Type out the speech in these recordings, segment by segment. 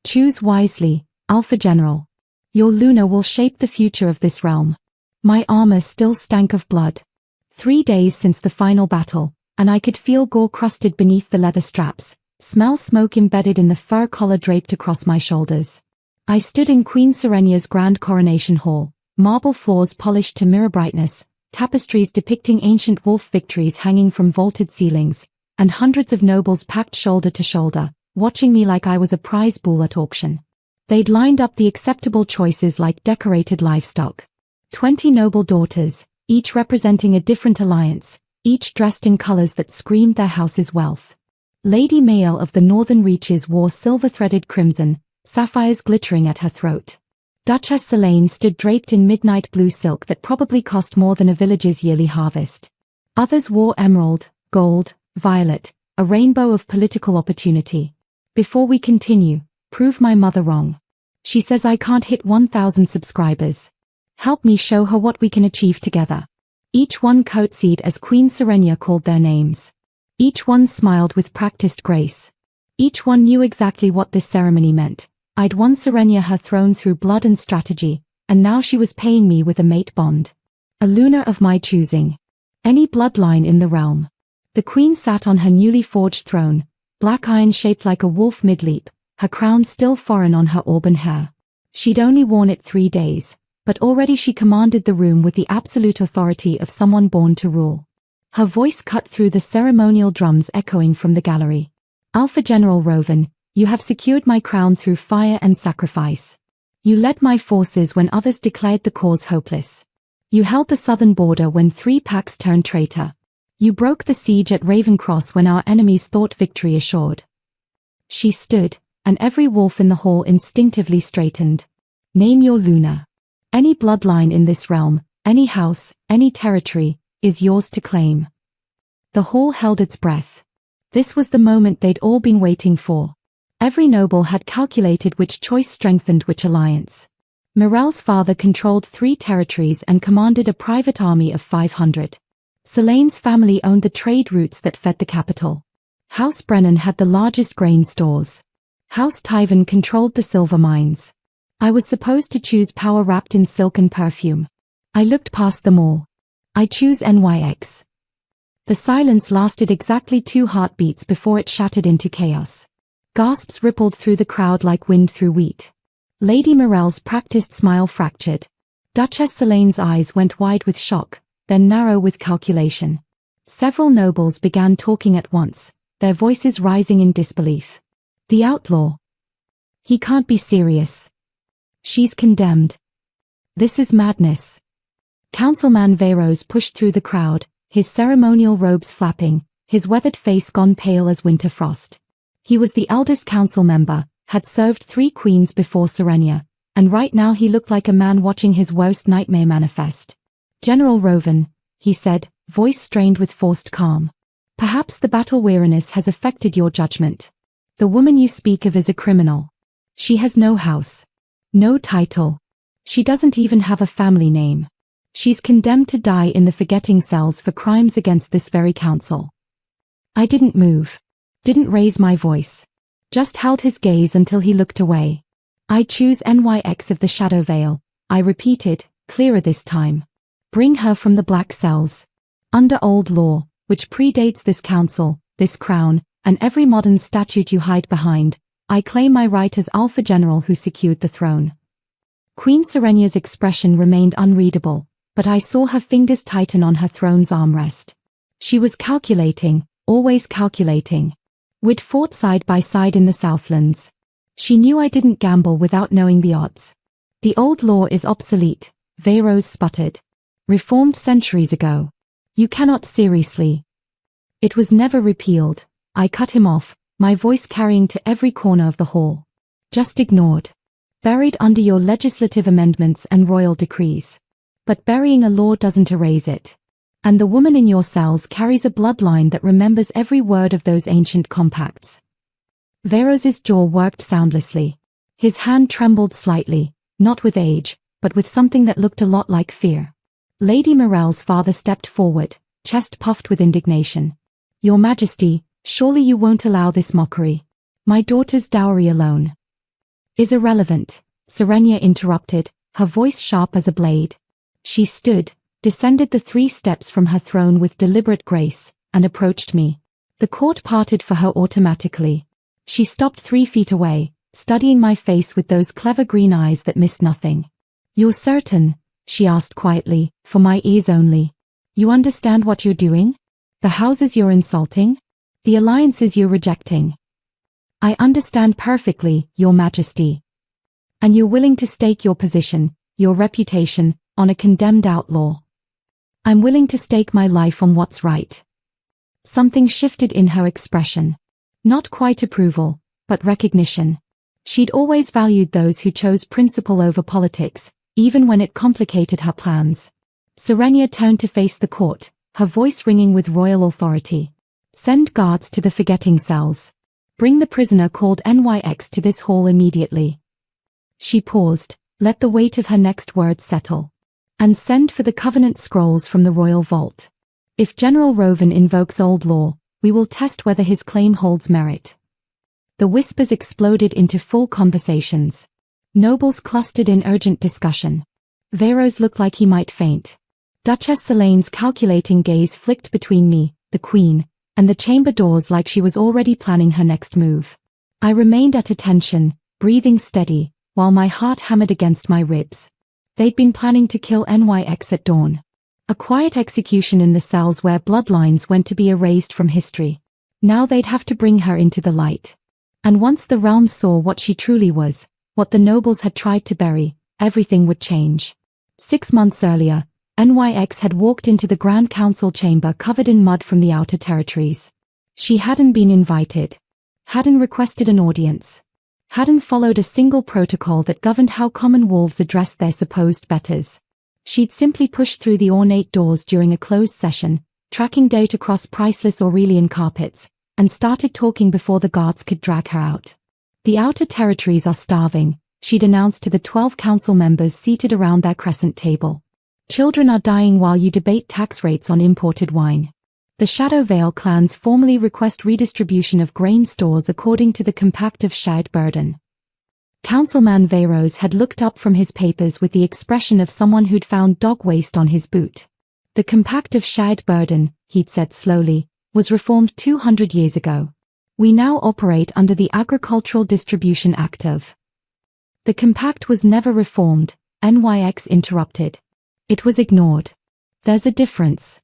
Choose wisely, Alpha-General. Your Luna will shape the future of this realm. My armor still stank of blood. 3 days since the final battle, and I could feel gore crusted beneath the leather straps, smell smoke embedded in the fur collar draped across my shoulders. I stood in Queen Serenia's grand coronation hall, marble floors polished to mirror brightness, tapestries depicting ancient wolf victories hanging from vaulted ceilings, and hundreds of nobles packed shoulder to shoulder, watching me like I was a prize bull at auction. They'd lined up the acceptable choices like decorated livestock. 20 noble daughters, each representing a different alliance, each dressed in colors that screamed their house's wealth. Lady Mael of the Northern Reaches wore silver-threaded crimson, sapphires glittering at her throat. Duchess Selene stood draped in midnight blue silk that probably cost more than a village's yearly harvest. Others wore emerald, gold, violet, a rainbow of political opportunity. Before we continue, prove my mother wrong. She says I can't hit 1,000 subscribers. Help me show her what we can achieve together. Each one curtsied as Queen Serenia called their names. Each one smiled with practiced grace. Each one knew exactly what this ceremony meant. I'd won Serenia her throne through blood and strategy, and now she was paying me with a mate bond. A Luna of my choosing. Any bloodline in the realm. The queen sat on her newly forged throne, black iron shaped like a wolf mid-leap, her crown still foreign on her auburn hair. She'd only worn it 3 days, but already she commanded the room with the absolute authority of someone born to rule. Her voice cut through the ceremonial drums echoing from the gallery. Alpha-General Rovan, you have secured my crown through fire and sacrifice. You led my forces when others declared the cause hopeless. You held the southern border when 3 packs turned traitor. You broke the siege at Ravencross when our enemies thought victory assured. She stood, and every wolf in the hall instinctively straightened. Name your Luna. Any bloodline in this realm, any house, any territory, is yours to claim. The hall held its breath. This was the moment they'd all been waiting for. Every noble had calculated which choice strengthened which alliance. Mirel's father controlled 3 territories and commanded a private army of 500. Selene's family owned the trade routes that fed the capital. House Brennan had the largest grain stores. House Tyvan controlled the silver mines. I was supposed to choose power wrapped in silk and perfume. I looked past them all. I choose Nyx. The silence lasted exactly 2 heartbeats before it shattered into chaos. Gasps rippled through the crowd like wind through wheat. Lady Mirel's practiced smile fractured. Duchess Selene's eyes went wide with shock, then narrow with calculation. Several nobles began talking at once, their voices rising in disbelief. The outlaw. He can't be serious. She's condemned. This is madness. Councilman Veyros pushed through the crowd, his ceremonial robes flapping, his weathered face gone pale as winter frost. He was the eldest council member, had served 3 queens before Serenia, and right now he looked like a man watching his worst nightmare manifest. General Rovan, he said, voice strained with forced calm. Perhaps the battle weariness has affected your judgment. The woman you speak of is a criminal. She has no house. No title. She doesn't even have a family name. She's condemned to die in the forgetting cells for crimes against this very council. I didn't move. Didn't raise my voice. Just held his gaze until he looked away. I choose Nyx of the Shadowveil, I repeated, clearer this time. Bring her from the black cells. Under old law, which predates this council, this crown, and every modern statute you hide behind, I claim my right as Alpha-General who secured the throne. Queen Serenia's expression remained unreadable, but I saw her fingers tighten on her throne's armrest. She was calculating, always calculating. We'd fought side by side in the Southlands. She knew I didn't gamble without knowing the odds. The old law is obsolete, Veyros sputtered. Reformed centuries ago. You cannot seriously. It was never repealed. I cut him off, my voice carrying to every corner of the hall. Just ignored. Buried under your legislative amendments and royal decrees. But burying a law doesn't erase it. And the woman in your cells carries a bloodline that remembers every word of those ancient compacts. Veyros's jaw worked soundlessly. His hand trembled slightly, not with age, but with something that looked a lot like fear. Lady Mirel's father stepped forward, chest puffed with indignation. Your Majesty, surely you won't allow this mockery. My daughter's dowry alone. Is irrelevant, Serenia interrupted, her voice sharp as a blade. She stood, descended the 3 steps from her throne with deliberate grace, and approached me. The court parted for her automatically. She stopped 3 feet away, studying my face with those clever green eyes that missed nothing. You're certain? She asked quietly, for my ears only. You understand what you're doing? The houses you're insulting? The alliances you're rejecting? I understand perfectly, Your Majesty. And you're willing to stake your position, your reputation, on a condemned outlaw. I'm willing to stake my life on what's right. Something shifted in her expression. Not quite approval, but recognition. She'd always valued those who chose principle over politics, even when it complicated her plans. Serenia turned to face the court, her voice ringing with royal authority. Send guards to the forgetting cells. Bring the prisoner called Nyx to this hall immediately. She paused, let the weight of her next words settle. And send for the covenant scrolls from the royal vault. If General Rovan invokes old law, we will test whether his claim holds merit. The whispers exploded into full conversations. Nobles clustered in urgent discussion. Veros looked like he might faint. Duchess Selene's calculating gaze flicked between me, the queen, and the chamber doors like she was already planning her next move. I remained at attention, breathing steady, while my heart hammered against my ribs. They'd been planning to kill Nyx at dawn. A quiet execution in the cells where bloodlines went to be erased from history. Now they'd have to bring her into the light. And once the realm saw what she truly was, what the nobles had tried to bury, everything would change. 6 months earlier, Nyx had walked into the Grand Council chamber covered in mud from the outer territories. She hadn't been invited. Hadn't requested an audience. Hadn't followed a single protocol that governed how common wolves addressed their supposed betters. She'd simply pushed through the ornate doors during a closed session, tracking date across priceless Aurelian carpets, and started talking before the guards could drag her out. The outer territories are starving, she'd announced to the 12 council members seated around their crescent table. Children are dying while you debate tax rates on imported wine. The Shadowveil clans formally request redistribution of grain stores according to the Compact of Shared Burden. Councilman Veros had looked up from his papers with the expression of someone who'd found dog waste on his boot. The Compact of Shared Burden, he'd said slowly, was reformed 200 years ago. We now operate under the Agricultural Distribution Act of. The Compact was never reformed, Nyx interrupted. It was ignored. There's a difference.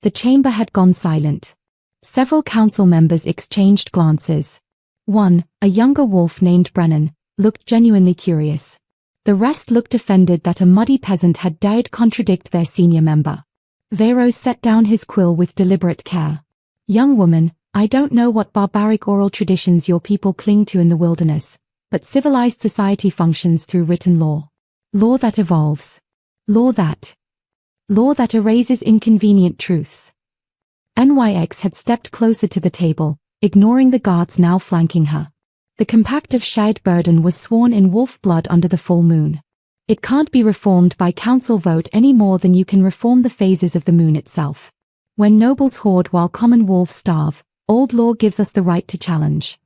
The chamber had gone silent. Several council members exchanged glances. One, a younger wolf named Brennan, looked genuinely curious. The rest looked offended that a muddy peasant had dared contradict their senior member. Veros set down his quill with deliberate care. Young woman, I don't know what barbaric oral traditions your people cling to in the wilderness, but civilized society functions through written law. Law that evolves. Law that erases inconvenient truths. Nyx had stepped closer to the table, ignoring the guards now flanking her. The Compact of Shared Burden was sworn in wolf blood under the full moon. It can't be reformed by council vote any more than you can reform the phases of the moon itself. When nobles hoard while common wolves starve, old law gives us the right to challenge.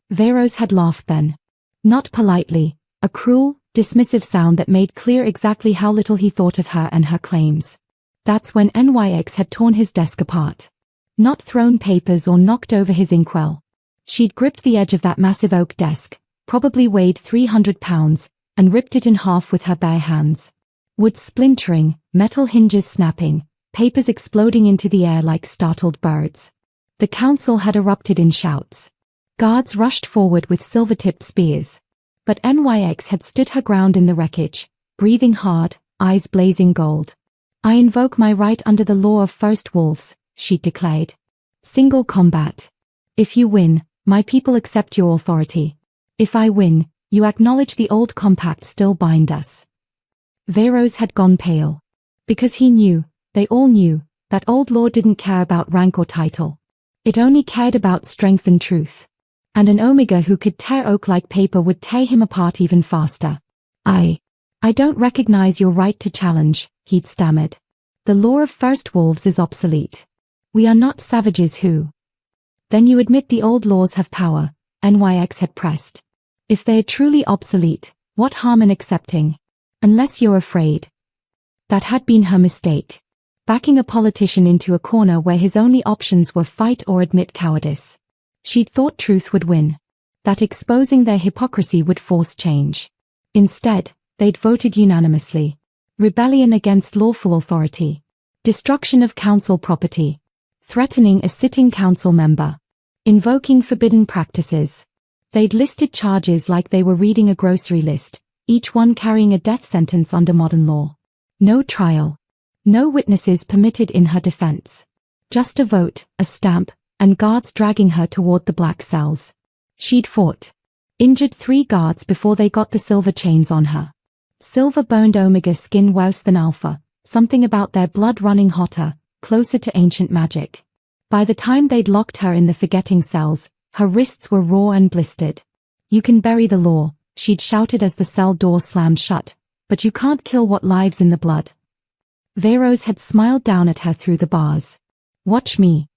Veros had laughed then. Not politely, a cruel, dismissive sound that made clear exactly how little he thought of her and her claims. That's when Nyx had torn his desk apart. Not thrown papers or knocked over his inkwell. She'd gripped the edge of that massive oak desk, probably weighed 300 pounds, and ripped it in half with her bare hands. Wood splintering, metal hinges snapping, papers exploding into the air like startled birds. The council had erupted in shouts. Guards rushed forward with silver-tipped spears. But Nyx had stood her ground in the wreckage, breathing hard, eyes blazing gold. I invoke my right under the law of first wolves, she declared. Single combat. If you win, my people accept your authority. If I win, you acknowledge the old compact still bind us. Veros had gone pale. Because he knew, they all knew, that old law didn't care about rank or title. It only cared about strength and truth. And an Omega who could tear oak like paper would tear him apart even faster. I don't recognize your right to challenge, he'd stammered. The law of first wolves is obsolete. We are not savages who. Then you admit the old laws have power, Nyx had pressed. If they're truly obsolete, what harm in accepting? Unless you're afraid. That had been her mistake. Backing a politician into a corner where his only options were fight or admit cowardice. She'd thought truth would win. That exposing their hypocrisy would force change. Instead, they'd voted unanimously. Rebellion against lawful authority. Destruction of council property. Threatening a sitting council member. Invoking forbidden practices. They'd listed charges like they were reading a grocery list, each one carrying a death sentence under modern law. No trial. No witnesses permitted in her defense. Just a vote, a stamp, and guards dragging her toward the black cells. She'd fought. Injured 3 guards before they got the silver chains on her. Silver burned Omega skin worse than Alpha, something about their blood running hotter, closer to ancient magic. By the time they'd locked her in the forgetting cells, her wrists were raw and blistered. You can bury the law, she'd shouted as the cell door slammed shut, but you can't kill what lives in the blood. Veyros had smiled down at her through the bars. Watch me.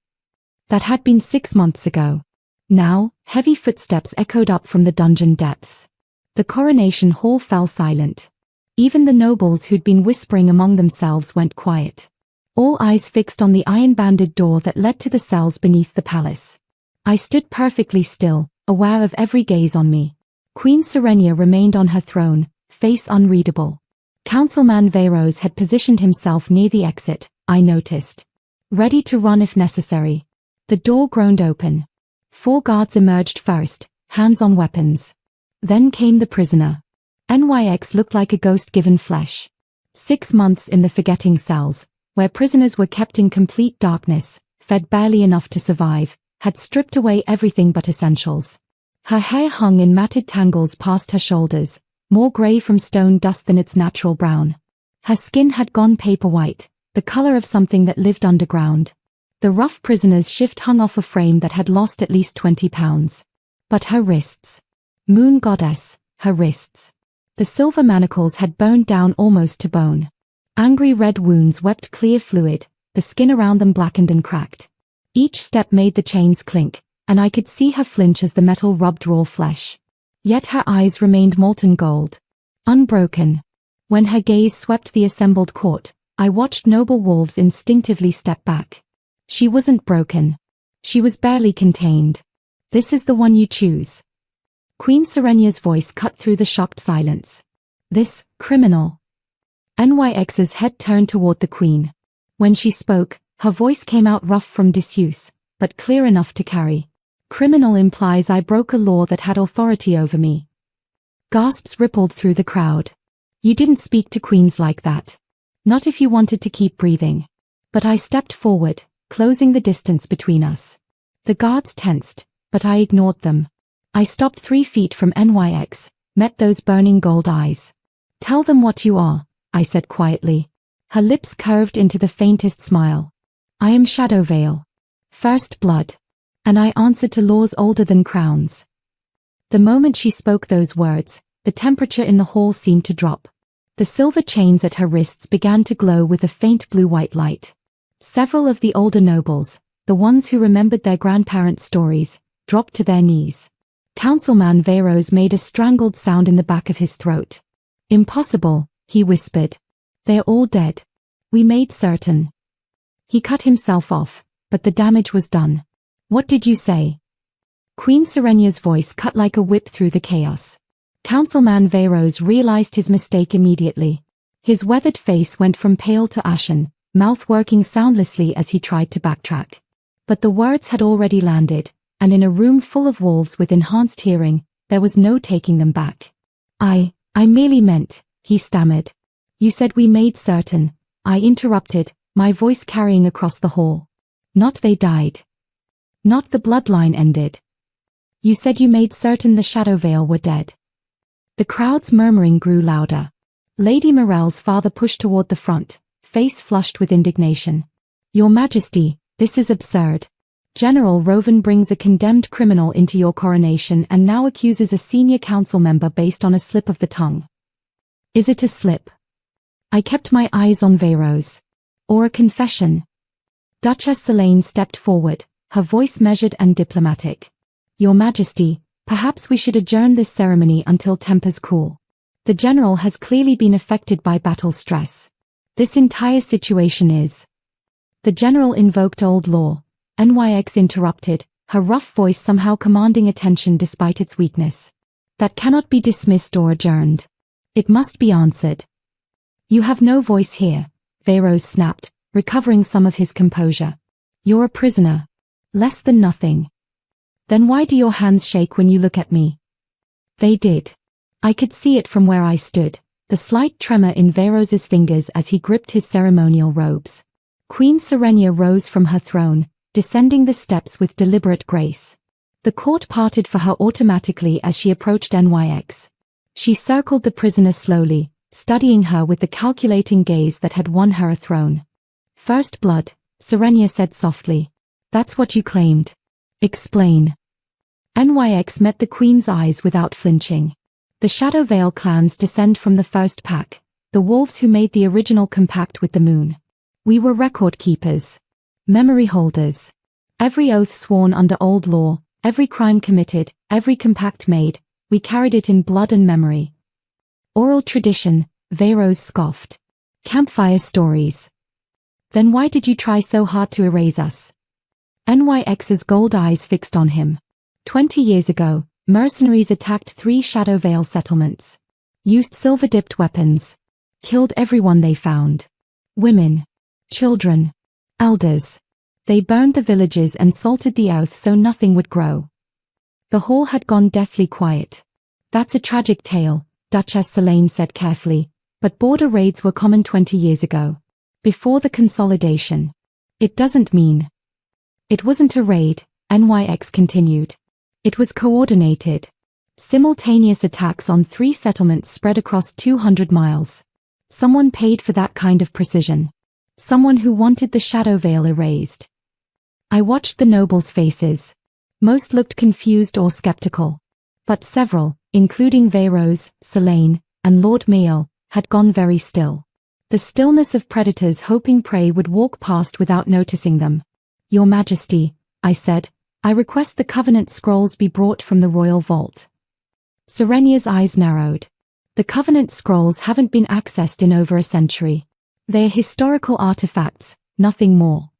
That had been 6 months ago. Now, heavy footsteps echoed up from the dungeon depths. The coronation hall fell silent. Even the nobles who'd been whispering among themselves went quiet. All eyes fixed on the iron-banded door that led to the cells beneath the palace. I stood perfectly still, aware of every gaze on me. Queen Serenia remained on her throne, face unreadable. Councilman Veyros had positioned himself near the exit, I noticed. Ready to run if necessary. The door groaned open. 4 guards emerged first, hands on weapons. Then came the prisoner. Nyx looked like a ghost given flesh. 6 months in the forgetting cells, where prisoners were kept in complete darkness, fed barely enough to survive, had stripped away everything but essentials. Her hair hung in matted tangles past her shoulders, more grey from stone dust than its natural brown. Her skin had gone paper white, the colour of something that lived underground. The rough prisoner's shift hung off a frame that had lost at least 20 pounds. But her wrists. Moon goddess, her wrists. The silver manacles had burned down almost to bone. Angry red wounds wept clear fluid, the skin around them blackened and cracked. Each step made the chains clink, and I could see her flinch as the metal rubbed raw flesh. Yet her eyes remained molten gold. Unbroken. When her gaze swept the assembled court, I watched noble wolves instinctively step back. She wasn't broken. She was barely contained. This is the one you choose. Queen Serenia's voice cut through the shocked silence. This, criminal. Nyx's head turned toward the queen. When she spoke, her voice came out rough from disuse, but clear enough to carry. Criminal implies I broke a law that had authority over me. Gasps rippled through the crowd. You didn't speak to queens like that. Not if you wanted to keep breathing. But I stepped forward, closing the distance between us. The guards tensed, but I ignored them. I stopped 3 feet from Nyx, met those burning gold eyes. Tell them what you are, I said quietly. Her lips curved into the faintest smile. I am Shadowveil. First blood. And I answer to laws older than crowns. The moment she spoke those words, the temperature in the hall seemed to drop. The silver chains at her wrists began to glow with a faint blue-white light. Several of the older nobles, the ones who remembered their grandparents' stories, dropped to their knees. Councilman Veyros made a strangled sound in the back of his throat. Impossible, he whispered. They're all dead. We made certain. He cut himself off, but the damage was done. What did you say? Queen Serenia's voice cut like a whip through the chaos. Councilman Veyros realized his mistake immediately. His weathered face went from pale to ashen, mouth working soundlessly as he tried to backtrack. But the words had already landed, and in a room full of wolves with enhanced hearing, there was no taking them back. I merely meant, he stammered. You said we made certain, I interrupted, my voice carrying across the hall. Not they died. Not the bloodline ended. You said you made certain the Shadowveil were dead. The crowd's murmuring grew louder. Lady Morel's father pushed toward the front, face flushed with indignation. Your Majesty, this is absurd. General Rovan brings a condemned criminal into your coronation and now accuses a senior council member based on a slip of the tongue. Is it a slip? I kept my eyes on Veyros. Or a confession? Duchess Selene stepped forward, her voice measured and diplomatic. Your Majesty, Perhaps we should adjourn this ceremony until tempers cool. The general has clearly been affected by battle stress. This entire situation is. The general invoked old law. Nyx interrupted, her rough voice somehow commanding attention despite its weakness. That cannot be dismissed or adjourned. It must be answered. You have no voice here, Werewolf snapped, recovering some of his composure. You're a prisoner. Less than nothing. Then why do your hands shake when you look at me? They did. I could see it from where I stood, the slight tremor in Werewolf's fingers as he gripped his ceremonial robes. Queen Serenia rose from her throne, descending the steps with deliberate grace. The court parted for her automatically as she approached Nyx. She circled the prisoner slowly, studying her with the calculating gaze that had won her a throne. First blood, Serenia said softly. That's what you claimed. Explain. Nyx met the queen's eyes without flinching. The Shadowveil clans descend from the first pack, the wolves who made the original compact with the moon. We were record keepers. Memory holders. Every oath sworn under old law, every crime committed, every compact made, we carried it in blood and memory. Oral tradition, Werewolf scoffed. Campfire stories. Then why did you try so hard to erase us? Nyx's gold eyes fixed on him. 20 years ago, mercenaries attacked 3 Shadowveil settlements. Used silver-dipped weapons. Killed everyone they found. Women. Children. Elders. They burned the villages and salted the earth so nothing would grow. The hall had gone deathly quiet. That's a tragic tale, Duchess Selene said carefully, but border raids were common 20 years ago. Before the consolidation. It doesn't mean. It wasn't a raid, Nyx continued. It was coordinated. Simultaneous attacks on 3 settlements spread across 200 miles. Someone paid for that kind of precision. Someone who wanted the Shadowveil erased. I watched the nobles' faces. Most looked confused or skeptical. But several, including Werewolf, Selene, and Lord Mael, had gone very still. The stillness of predators hoping prey would walk past without noticing them. Your Majesty, I said, I request the Covenant scrolls be brought from the royal vault. Serenia's eyes narrowed. The Covenant scrolls haven't been accessed in over a century. They're historical artifacts, nothing more.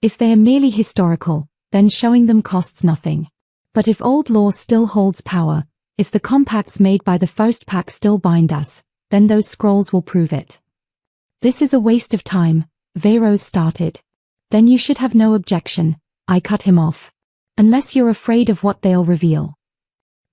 If they are merely historical, then showing them costs nothing. But if old law still holds power, if the compacts made by the first pack still bind us, then those scrolls will prove it. This is a waste of time, Werewolf started. Then you should have no objection, I cut him off. Unless you're afraid of what they'll reveal.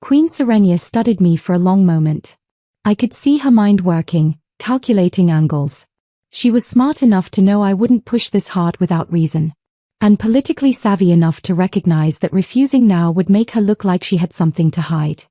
Queen Serenia studied me for a long moment. I could see her mind working, calculating angles. She was smart enough to know I wouldn't push this hard without reason. And politically savvy enough to recognize that refusing now would make her look like she had something to hide.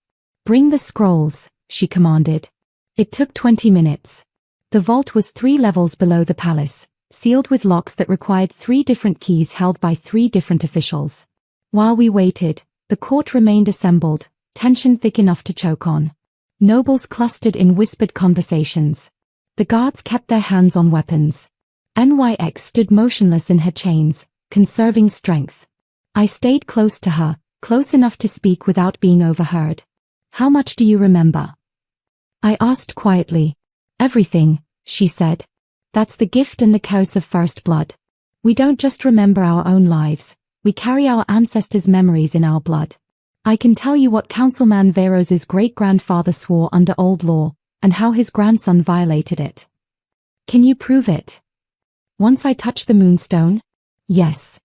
Bring the scrolls, she commanded. It took 20 minutes. The vault was 3 levels below the palace, sealed with locks that required 3 different keys held by 3 different officials. While we waited, the court remained assembled, tension thick enough to choke on. Nobles clustered in whispered conversations. The guards kept their hands on weapons. Nyx stood motionless in her chains, conserving strength. I stayed close to her, close enough to speak without being overheard. How much do you remember? I asked quietly. Everything, she said. That's the gift and the curse of first blood. We don't just remember our own lives, we carry our ancestors' memories in our blood. I can tell you what Councilman Werewolf's great-grandfather swore under old law, and how his grandson violated it. Can you prove it? Once I touch the moonstone? Yes.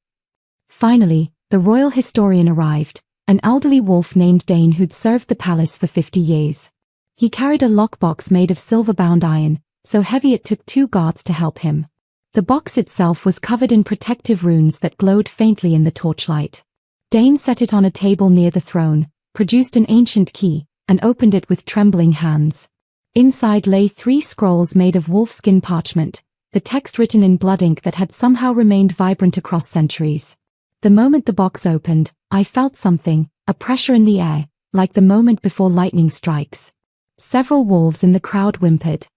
Finally, the royal historian arrived, an elderly wolf named Dane who'd served the palace for 50 years. He carried a lockbox made of silver-bound iron, so heavy it took 2 guards to help him. The box itself was covered in protective runes that glowed faintly in the torchlight. Dane set it on a table near the throne, produced an ancient key, and opened it with trembling hands. Inside lay 3 scrolls made of wolfskin parchment, the text written in blood ink that had somehow remained vibrant across centuries. The moment the box opened, I felt something, a pressure in the air, like the moment before lightning strikes. Several wolves in the crowd whimpered.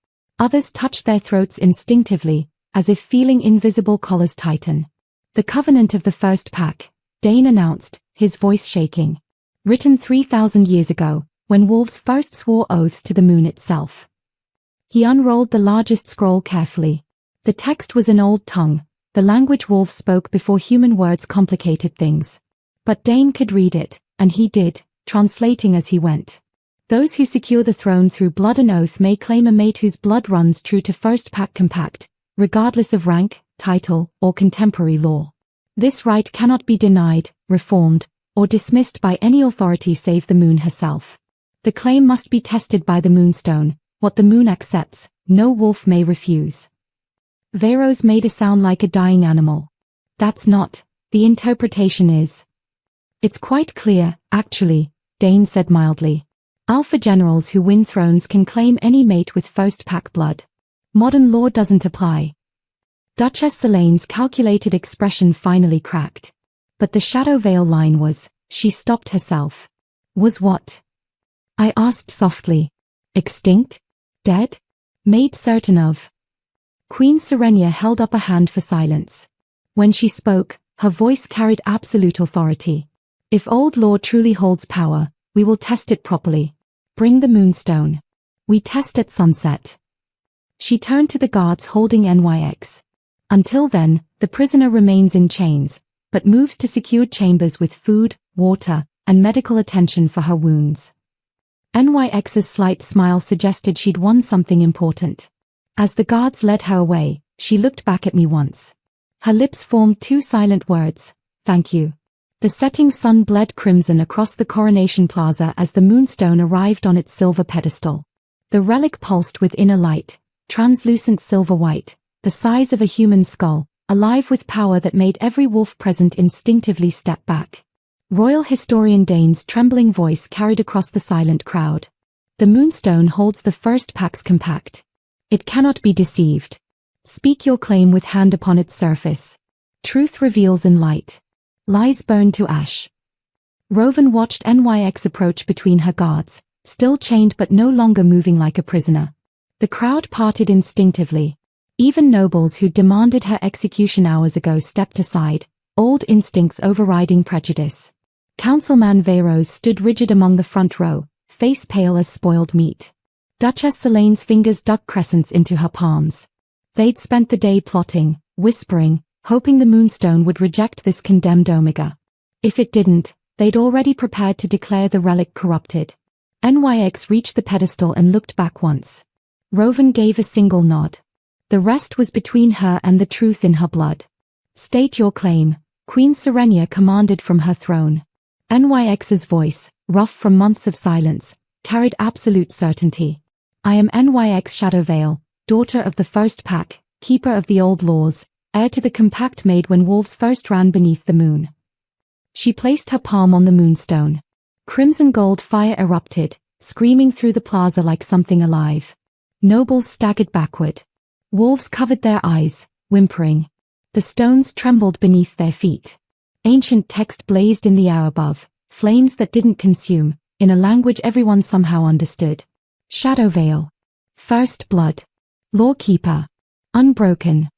Others touched their throats instinctively, as if feeling invisible collars tighten. The Covenant of the First Pack, Dane announced, his voice shaking. Written 3,000 years ago, when wolves first swore oaths to the moon itself. He unrolled the largest scroll carefully. The text was in old tongue, the language wolves spoke before human words complicated things. But Dane could read it, and he did, translating as he went. Those who secure the throne through blood and oath may claim a mate whose blood runs true to First Pack Compact, regardless of rank, title, or contemporary law. This right cannot be denied, reformed, or dismissed by any authority save the moon herself. The claim must be tested by the moonstone. What the moon accepts, no wolf may refuse. Veyros made a sound like a dying animal. That's not. The interpretation is. It's quite clear, actually, Dane said mildly. Alpha generals who win thrones can claim any mate with first pack blood. Modern law doesn't apply. Duchess Selaine's calculated expression finally cracked. But the Shadowveil line was, she stopped herself. Was what? I asked softly. Extinct? Dead? Made certain of. Queen Serenia held up a hand for silence. When she spoke, her voice carried absolute authority. If old law truly holds power, we will test it properly. Bring the moonstone. We test at sunset. She turned to the guards holding Nyx. Until then, the prisoner remains in chains, but moves to secured chambers with food, water, and medical attention for her wounds. Nyx's slight smile suggested she'd won something important. As the guards led her away, she looked back at me once. Her lips formed two silent words, thank you. The setting sun bled crimson across the Coronation Plaza as the moonstone arrived on its silver pedestal. The relic pulsed with inner light, translucent silver white, the size of a human skull, alive with power that made every wolf present instinctively step back. Royal Historian Dane's trembling voice carried across the silent crowd. The moonstone holds the First Pax Compact. It cannot be deceived. Speak your claim with hand upon its surface. Truth reveals in light. Lies burn to ash. Rovan watched Nyx approach between her guards, still chained but no longer moving like a prisoner. The crowd parted instinctively. Even nobles who demanded her execution hours ago stepped aside, old instincts overriding prejudice. Councilman Veyros stood rigid among the front row, face pale as spoiled meat. Duchess Selaine's fingers dug crescents into her palms. They'd spent the day plotting, whispering, hoping the moonstone would reject this condemned omega. If it didn't, they'd already prepared to declare the relic corrupted. Nyx reached the pedestal and looked back once. Rovan gave a single nod. The rest was between her and the truth in her blood. State your claim, Queen Serenia commanded from her throne. Nyx's voice, rough from months of silence, carried absolute certainty. I am Nyx Shadowveil, daughter of the First Pack, keeper of the old laws, heir to the compact made when wolves first ran beneath the moon. She placed her palm on the moonstone. Crimson gold fire erupted, screaming through the plaza like something alive. Nobles staggered backward. Wolves covered their eyes, whimpering. The stones trembled beneath their feet. Ancient text blazed in the air above, flames that didn't consume, in a language everyone somehow understood. Shadowveil. First blood. Lawkeeper. Unbroken.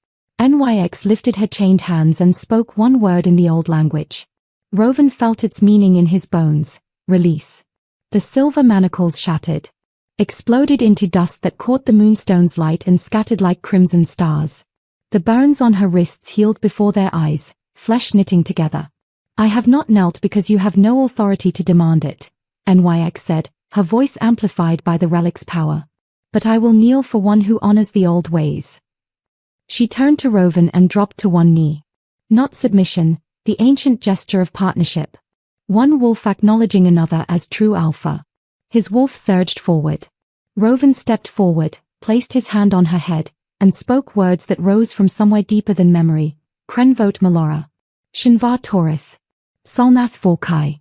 Nyx lifted her chained hands and spoke one word in the old language. Rovan felt its meaning in his bones. Release. The silver manacles shattered. Exploded into dust that caught the moonstone's light and scattered like crimson stars. The burns on her wrists healed before their eyes, flesh knitting together. I have not knelt because you have no authority to demand it, Nyx said, her voice amplified by the relic's power. But I will kneel for one who honors the old ways. She turned to Rovan and dropped to one knee. Not submission, the ancient gesture of partnership. One wolf acknowledging another as true alpha. His wolf surged forward. Rovan stepped forward, placed his hand on her head, and spoke words that rose from somewhere deeper than memory. Krenvote Melora. Shinvar Torith. Solnath Vorkai.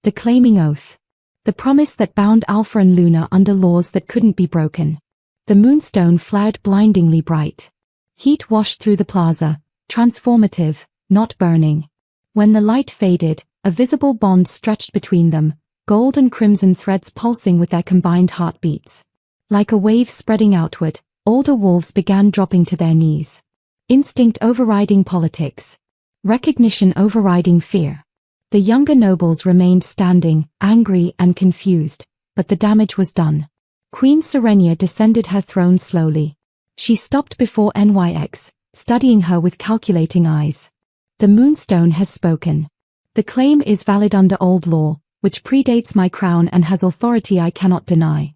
The claiming oath. The promise that bound Alpha and Luna under laws that couldn't be broken. The moonstone flared blindingly bright. Heat washed through the plaza, transformative, not burning. When the light faded, a visible bond stretched between them, gold and crimson threads pulsing with their combined heartbeats. Like a wave spreading outward, older wolves began dropping to their knees. Instinct overriding politics. Recognition overriding fear. The younger nobles remained standing, angry and confused, but the damage was done. Queen Serenia descended her throne slowly. She stopped before Nyx, studying her with calculating eyes. The Moonstone has spoken. The claim is valid under old law, which predates my crown and has authority I cannot deny.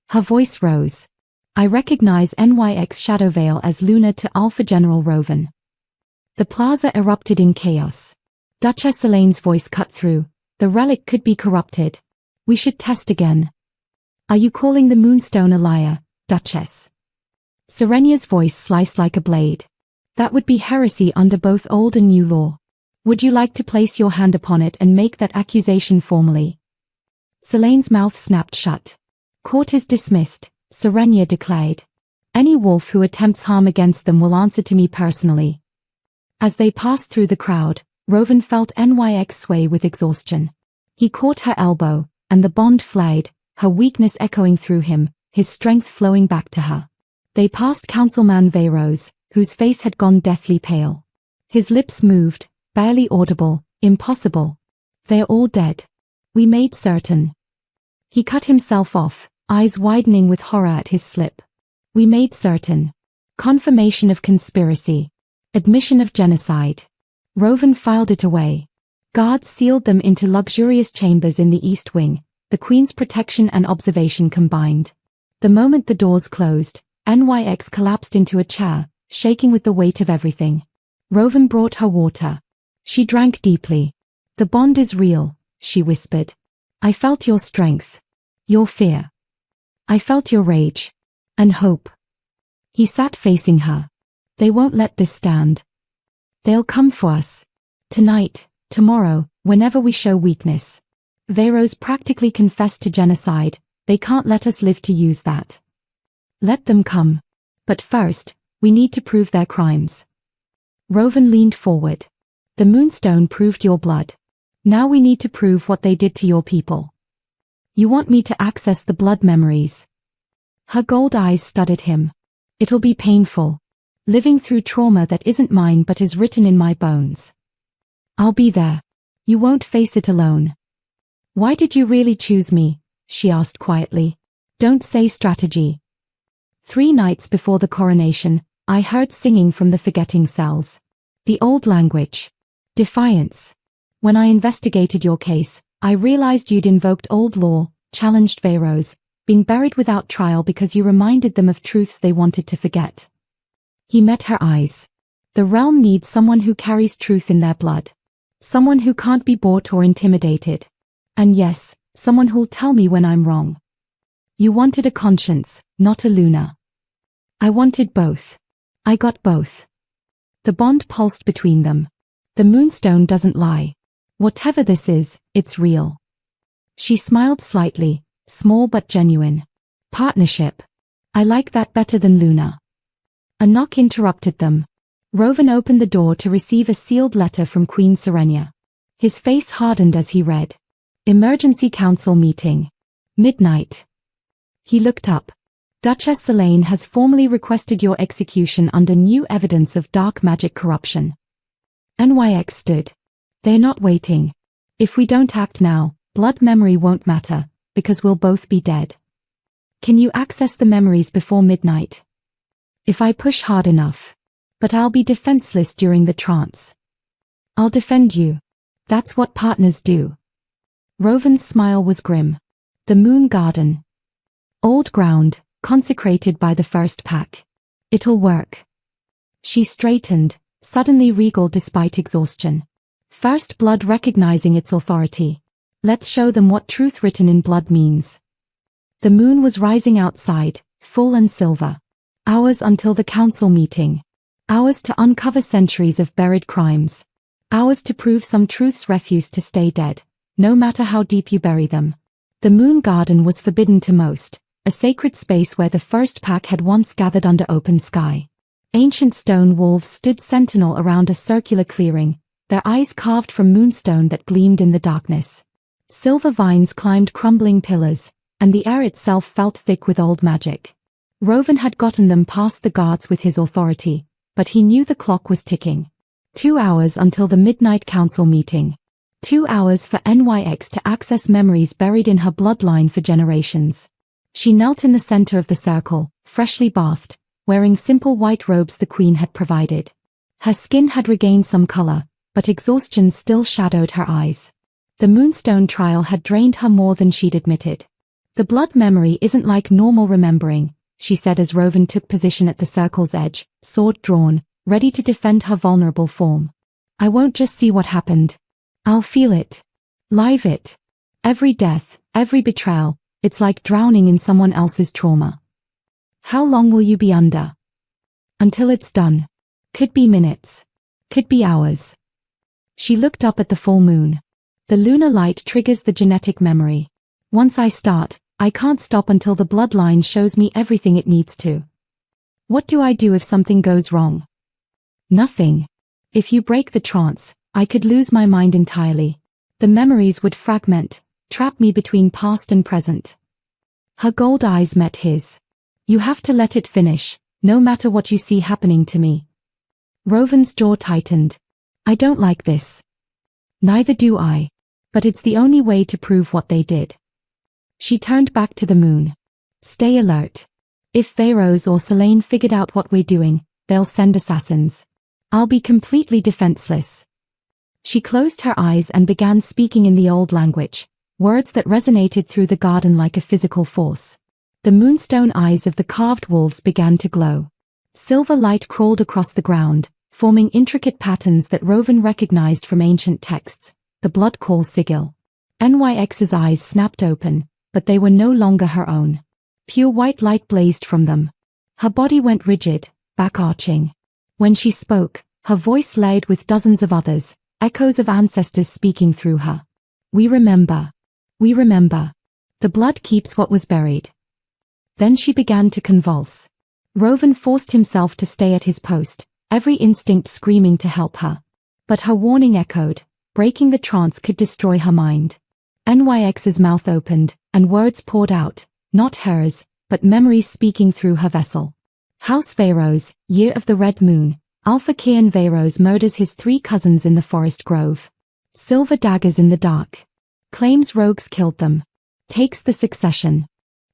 Her voice rose. I recognize Nyx Shadowveil as Luna to Alpha-General Rovan. The plaza erupted in chaos. Duchess Elaine's voice cut through. The relic could be corrupted. We should test again. Are you calling the Moonstone a liar, Duchess? Serenia's voice sliced like a blade. That would be heresy under both old and new law. Would you like to place your hand upon it and make that accusation formally? Selaine's mouth snapped shut. Court is dismissed, Serenia declared. Any wolf who attempts harm against them will answer to me personally. As they passed through the crowd, Rovan felt Nyx sway with exhaustion. He caught her elbow, and the bond flared, her weakness echoing through him, his strength flowing back to her. They passed Councilman Veyros, whose face had gone deathly pale. His lips moved, barely audible, impossible. They're all dead. We made certain. He cut himself off, eyes widening with horror at his slip. We made certain. Confirmation of conspiracy. Admission of genocide. Rovan filed it away. Guards sealed them into luxurious chambers in the East Wing, the Queen's protection and observation combined. The moment the doors closed, Nyx collapsed into a chair, shaking with the weight of everything. Rovan brought her water. She drank deeply. The bond is real, she whispered. I felt your strength. Your fear. I felt your rage. And hope. He sat facing her. They won't let this stand. They'll come for us. Tonight, tomorrow, whenever we show weakness. Veyros practically confessed to genocide. They can't let us live to use that. Let them come. But first, we need to prove their crimes. Rovan leaned forward. The Moonstone proved your blood. Now we need to prove what they did to your people. You want me to access the blood memories? Her gold eyes studied him. It'll be painful. Living through trauma that isn't mine but is written in my bones. I'll be there. You won't face it alone. Why did you really choose me? She asked quietly. Don't say strategy. 3 nights before the coronation, I heard singing from the forgetting cells. The old language. Defiance. When I investigated your case, I realized you'd invoked old law, challenged Veyros, being buried without trial because you reminded them of truths they wanted to forget. He met her eyes. The realm needs someone who carries truth in their blood. Someone who can't be bought or intimidated. And yes, someone who'll tell me when I'm wrong. You wanted a conscience, not a Luna. I wanted both. I got both. The bond pulsed between them. The Moonstone doesn't lie. Whatever this is, it's real. She smiled slightly, small but genuine. Partnership. I like that better than Luna. A knock interrupted them. Rovan opened the door to receive a sealed letter from Queen Serenia. His face hardened as he read. Emergency Council meeting. Midnight. He looked up. Duchess Elaine has formally requested your execution under new evidence of dark magic corruption. Nyx stood. They're not waiting. If we don't act now, blood memory won't matter, because we'll both be dead. Can you access the memories before midnight? If I push hard enough. But I'll be defenseless during the trance. I'll defend you. That's what partners do. Rovan's smile was grim. The Moon Garden. Old ground, consecrated by the first pack. It'll work. She straightened, suddenly regal despite exhaustion. First blood recognizing its authority. Let's show them what truth written in blood means. The moon was rising outside, full and silver. Hours until the council meeting. Hours to uncover centuries of buried crimes. Hours to prove some truths refuse to stay dead, no matter how deep you bury them. The Moon Garden was forbidden to most, a sacred space where the first pack had once gathered under open sky. Ancient stone wolves stood sentinel around a circular clearing, their eyes carved from moonstone that gleamed in the darkness. Silver vines climbed crumbling pillars, and the air itself felt thick with old magic. Rovan had gotten them past the guards with his authority, but he knew the clock was ticking. 2 hours until the midnight council meeting. 2 hours for Nyx to access memories buried in her bloodline for generations. She knelt in the center of the circle, freshly bathed, wearing simple white robes the queen had provided. Her skin had regained some color, but exhaustion still shadowed her eyes. The moonstone trial had drained her more than she'd admitted. The blood memory isn't like normal remembering, she said as Rovan took position at the circle's edge, sword drawn, ready to defend her vulnerable form. I won't just see what happened. I'll feel it. Live it. Every death, every betrayal, it's like drowning in someone else's trauma. How long will you be under? Until it's done. Could be minutes. Could be hours. She looked up at the full moon. The lunar light triggers the genetic memory. Once I start, I can't stop until the bloodline shows me everything it needs to. What do I do if something goes wrong? Nothing. If you break the trance, I could lose my mind entirely. The memories would fragment, trap me between past and present. Her gold eyes met his. You have to let it finish, no matter what you see happening to me. Rovan's jaw tightened. I don't like this. Neither do I. But it's the only way to prove what they did. She turned back to the moon. Stay alert. If Pharaohs or Selene figured out what we're doing, they'll send assassins. I'll be completely defenseless. She closed her eyes and began speaking in the old language, words that resonated through the garden like a physical force. The moonstone eyes of the carved wolves began to glow. Silver light crawled across the ground, forming intricate patterns that Rovan recognized from ancient texts, the blood call sigil. Nyx's eyes snapped open, but they were no longer her own. Pure white light blazed from them. Her body went rigid, back arching. When she spoke, her voice layered with dozens of others, echoes of ancestors speaking through her. We remember. We remember. The blood keeps what was buried. Then she began to convulse. Rovan forced himself to stay at his post, every instinct screaming to help her. But her warning echoed. Breaking the trance could destroy her mind. Nyx's mouth opened, and words poured out, not hers, but memories speaking through her vessel. House Pharaohs, year of the red moon, Alpha-General Rovan murders his 3 cousins in the forest grove. Silver daggers in the dark. Claims rogues killed them. Takes the succession.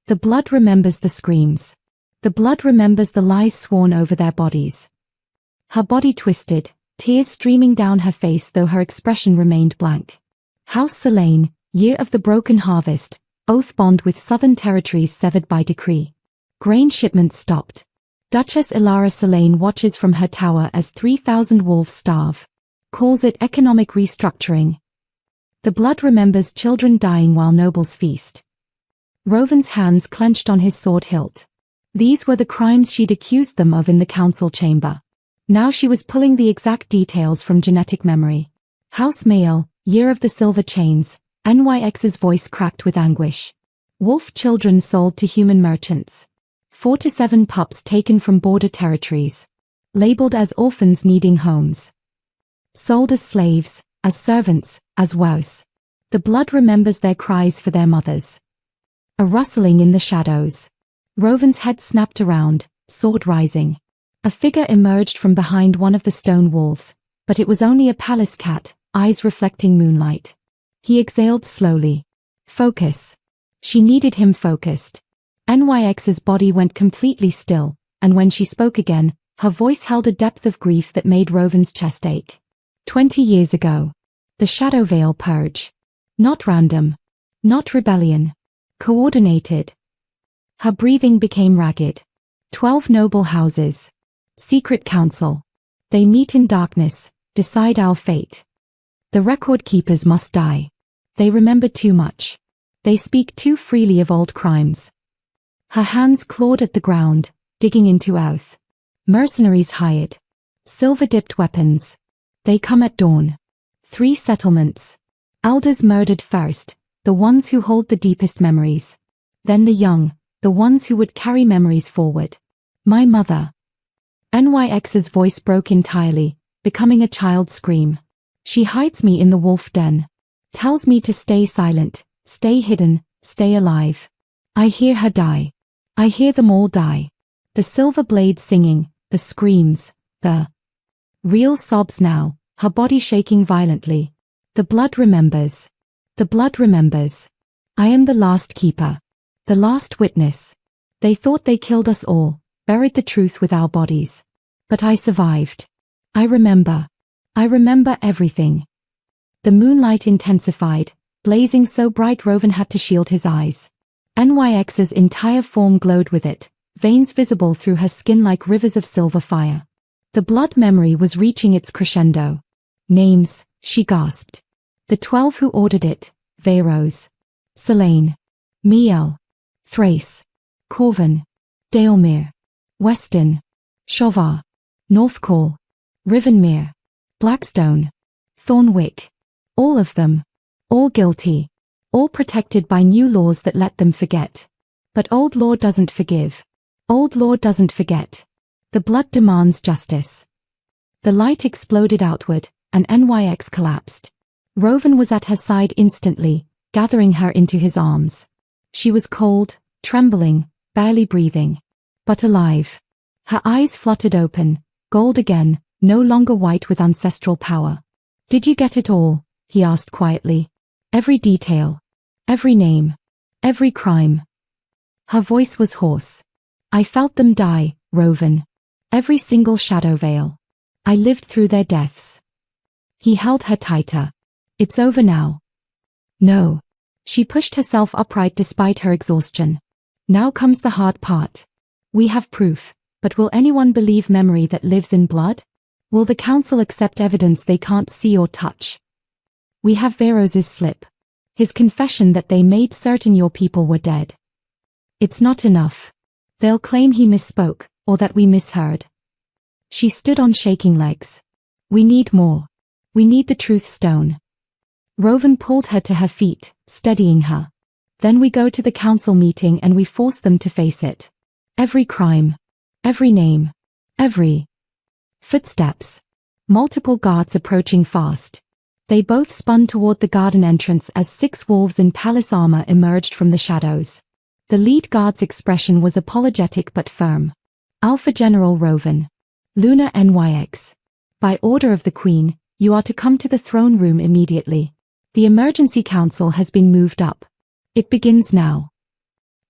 The blood remembers the screams. The blood remembers the lies sworn over their bodies. Her body twisted, tears streaming down her face though her expression remained blank. House Selene, year of the broken harvest, oath bond with southern territories severed by decree. Grain shipments stopped. Duchess Ilara Selene watches from her tower as 3,000 wolves starve. Calls it economic restructuring. The blood remembers children dying while nobles feast. Rovan's hands clenched on his sword hilt. These were the crimes she'd accused them of in the council chamber. Now she was pulling the exact details from genetic memory. House Mael, year of the silver chains, Nyx's voice cracked with anguish. Wolf children sold to human merchants. 4 to 7 pups taken from border territories. Labeled as orphans needing homes. Sold as slaves, as servants, as wows. The blood remembers their cries for their mothers. A rustling in the shadows. Rovan's head snapped around, sword rising. A figure emerged from behind one of the stone wolves, but it was only a palace cat, eyes reflecting moonlight. He exhaled slowly. Focus. She needed him focused. Nyx's body went completely still, and when she spoke again, her voice held a depth of grief that made Rovan's chest ache. 20 years ago. The Shadowveil purge. Not random. Not rebellion. Coordinated. Her breathing became ragged. 12 noble houses. Secret council. They meet in darkness, decide our fate. The record keepers must die. They remember too much. They speak too freely of old crimes. Her hands clawed at the ground, digging into earth. Mercenaries hired. Silver-dipped weapons. They come at dawn. 3 settlements. Elders murdered first, the ones who hold the deepest memories. Then the young, the ones who would carry memories forward. My mother. Nyx's voice broke entirely, becoming a child's scream. She hides me in the wolf den. Tells me to stay silent, stay hidden, stay alive. I hear her die. I hear them all die. The silver blade singing, the screams, the real sobs now, her body shaking violently. The blood remembers. The blood remembers. I am the last keeper. The last witness. They thought they killed us all, buried the truth with our bodies. But I survived. I remember. I remember everything. The moonlight intensified, blazing so bright Rovan had to shield his eyes. Nyx's entire form glowed with it, veins visible through her skin like rivers of silver fire. The blood memory was reaching its crescendo. Names, she gasped. The 12 who ordered it: Veiros, Selene, Miel, Thrace, Corvin, Daelmir, Weston, Shovar, Northcall, Rivenmere, Blackstone, Thornwick. All of them. All guilty. All protected by new laws that let them forget. But old law doesn't forgive. Old law doesn't forget. The blood demands justice. The light exploded outward, and Nyx collapsed. Rovan was at her side instantly, gathering her into his arms. She was cold, trembling, barely breathing. But alive. Her eyes fluttered open, gold again, no longer white with ancestral power. Did you get it all? He asked quietly. Every detail. Every name. Every crime. Her voice was hoarse. I felt them die, Rovan. Every single Shadowveil. I lived through their deaths. He held her tighter. It's over now. No. She pushed herself upright despite her exhaustion. Now comes the hard part. We have proof, but will anyone believe memory that lives in blood? Will the council accept evidence they can't see or touch? We have Veiros' slip. His confession that they made certain your people were dead. It's not enough. They'll claim he misspoke, or that we misheard. She stood on shaking legs. We need more. We need the truth stone. Rovan pulled her to her feet, steadying her. Then we go to the council meeting and we force them to face it. Every crime. Every name. Every. Footsteps. Multiple guards approaching fast. They both spun toward the garden entrance as 6 wolves in palace armor emerged from the shadows. The lead guard's expression was apologetic but firm. Alpha-General Rovan. Luna Nyx. By order of the Queen, you are to come to the throne room immediately. The emergency council has been moved up. It begins now.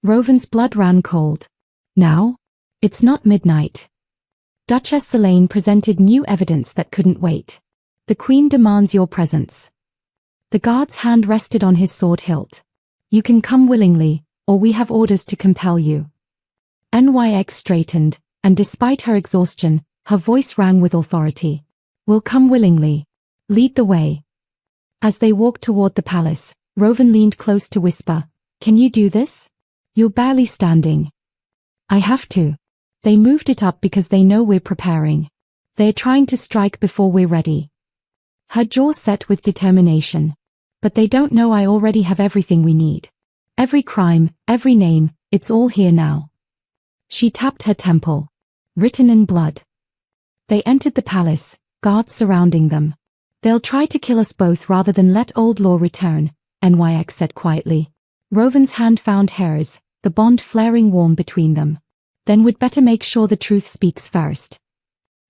Rovan's blood ran cold. Now? It's not midnight. Duchess Selene presented new evidence that couldn't wait. The Queen demands your presence. The guard's hand rested on his sword hilt. You can come willingly, or we have orders to compel you. Nyx straightened, and despite her exhaustion, her voice rang with authority. We'll come willingly. Lead the way. As they walked toward the palace, Rovan leaned close to whisper, Can you do this? You're barely standing. I have to. They moved it up because they know we're preparing. They're trying to strike before we're ready. Her jaw set with determination. But they don't know I already have everything we need. Every crime, every name, it's all here now. She tapped her temple. Written in blood. They entered the palace, guards surrounding them. They'll try to kill us both rather than let old law return, Nyx said quietly. Rovan's hand found hers, the bond flaring warm between them. Then we'd better make sure the truth speaks first.